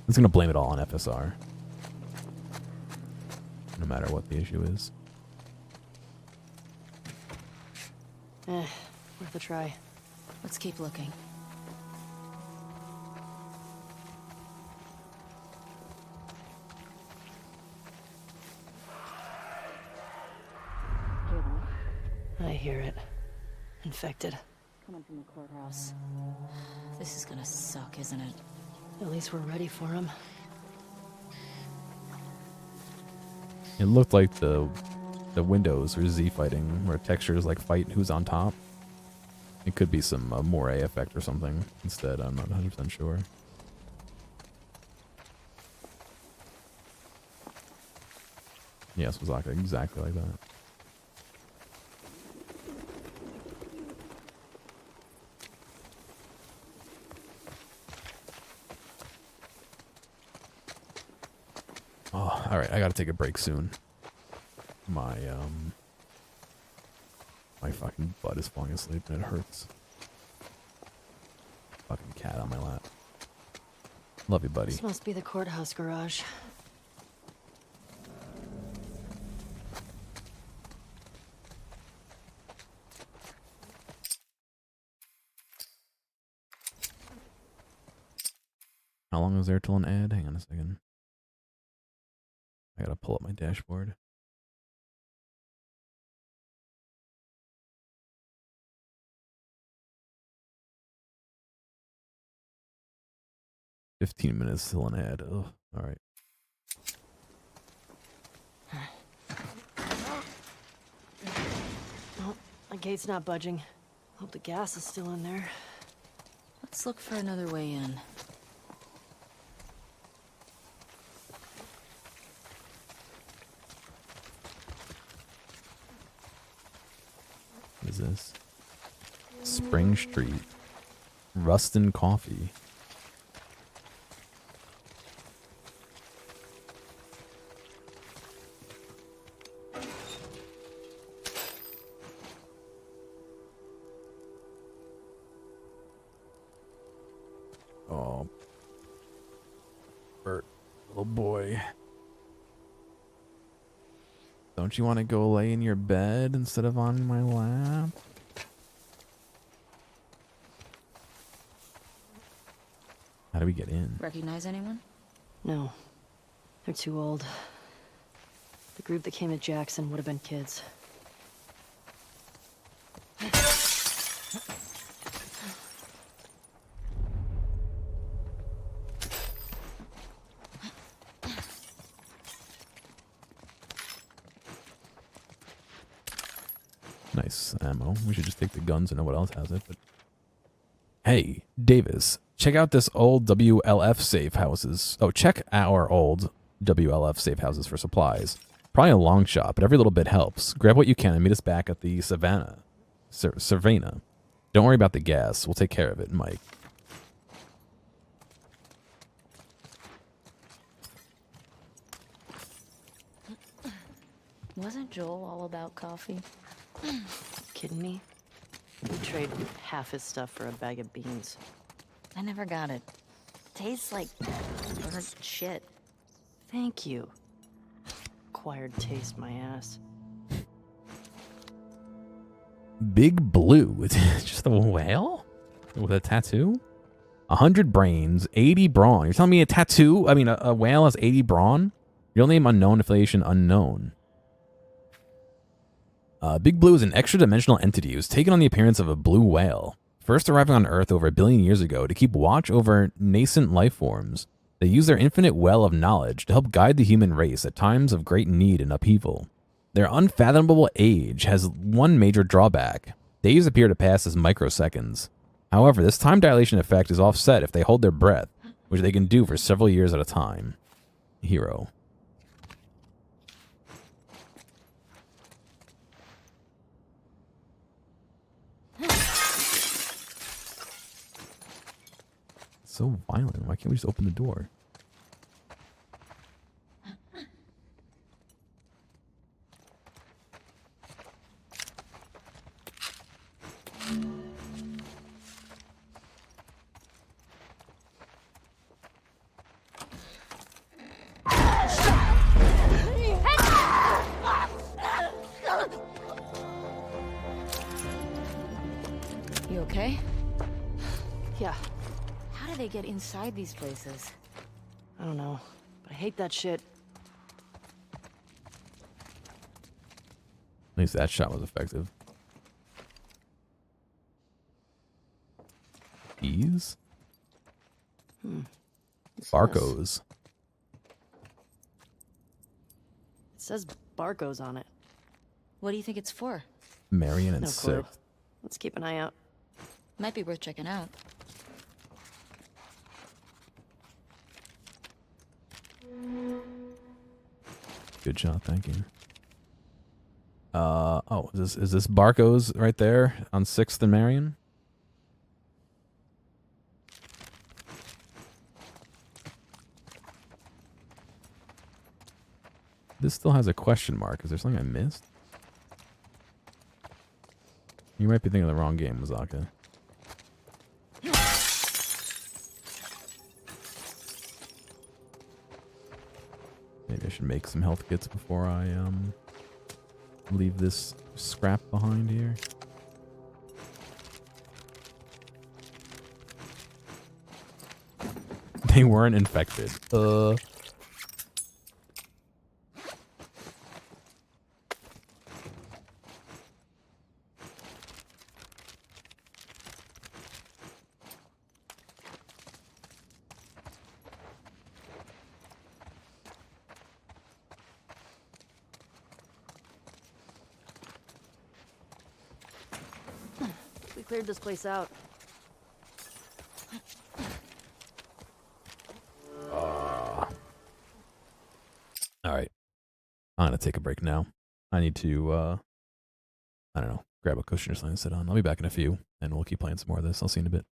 A: It's gonna blame it all on FSR. No matter what the issue is.
C: Worth a try.
B: Let's keep looking.
C: I hear it. Infected.
B: Coming from the courthouse. This is gonna suck, isn't it?
C: At least we're ready for him.
A: It looked like the windows were Z fighting, where textures like fight who's on top. It could be some moire effect or something instead. I'm not 100% sure. Yes, it was like exactly like that. Oh, all right. I gotta take a break soon. My fucking butt is falling asleep and it hurts. Fucking cat on my lap. Love you, buddy.
C: This must be the courthouse garage.
A: How long is there till an ad? Hang on a second. I gotta pull up my dashboard. $15 till an ad. Oh, all right.
C: Oh, the gate's not budging. Hope the gas is still in there.
B: Let's look for another way in.
A: What is this? Spring Street. Rustin Coffee. Oh. Bert, little boy. Don't you want to go lay in your bed instead of on my lap? How do we get in?
B: Recognize anyone?
C: No. They're too old. The group that came to Jackson would have been kids.
A: Nice ammo. We should just take the guns and know what else has it. But hey, Davis, check out this old WLF safe houses. Oh, check our old WLF safe houses for supplies. Probably a long shot, but every little bit helps. Grab what you can and meet us back at the Savannah. Savannah. Don't worry about the gas. We'll take care of it, Mike.
B: Wasn't Joel all about coffee?
C: Kidding me? He'd trade half his stuff for a bag of beans.
B: I never got it. Tastes like burnt shit.
C: Thank you. Acquired taste, my ass.
A: Big Blue. It's just a whale with a tattoo. 100 brains, 80 brawn. You're telling me a tattoo? I mean, a whale has 80 brawn? Real name unknown, affiliation unknown. Big Blue is an extra-dimensional entity who's taken on the appearance of a blue whale. First arriving on Earth over 1 billion years ago to keep watch over nascent life forms, they use their infinite well of knowledge to help guide the human race at times of great need and upheaval. Their unfathomable age has one major drawback. Days appear to pass as microseconds. However, this time dilation effect is offset if they hold their breath, which they can do for several years at a time. Hero. So violent. Why can't we just open the door?
B: You okay?
C: Yeah,
B: How do they get inside these places?
C: I don't know, but I hate that shit.
A: At least that shot was effective. Keys? Barcodes.
C: It says Barco's on it.
B: What do you think it's for?
A: Marion and
C: No clue.
A: Sith.
C: Let's keep an eye out.
B: Might be worth checking out.
A: Good shot, thank you. Oh, is this Barco's right there on 6th and Marion? This still has a question mark. Is there something I missed? You might be thinking of the wrong game, Mazaka. Maybe I should make some health kits before I leave this scrap behind here. They weren't infected.
C: We cleared this place out.
A: All right. I'm going to take a break now. I need to, I don't know, grab a cushion or something to sit on. I'll be back in a few, and we'll keep playing some more of this. I'll see you in a bit.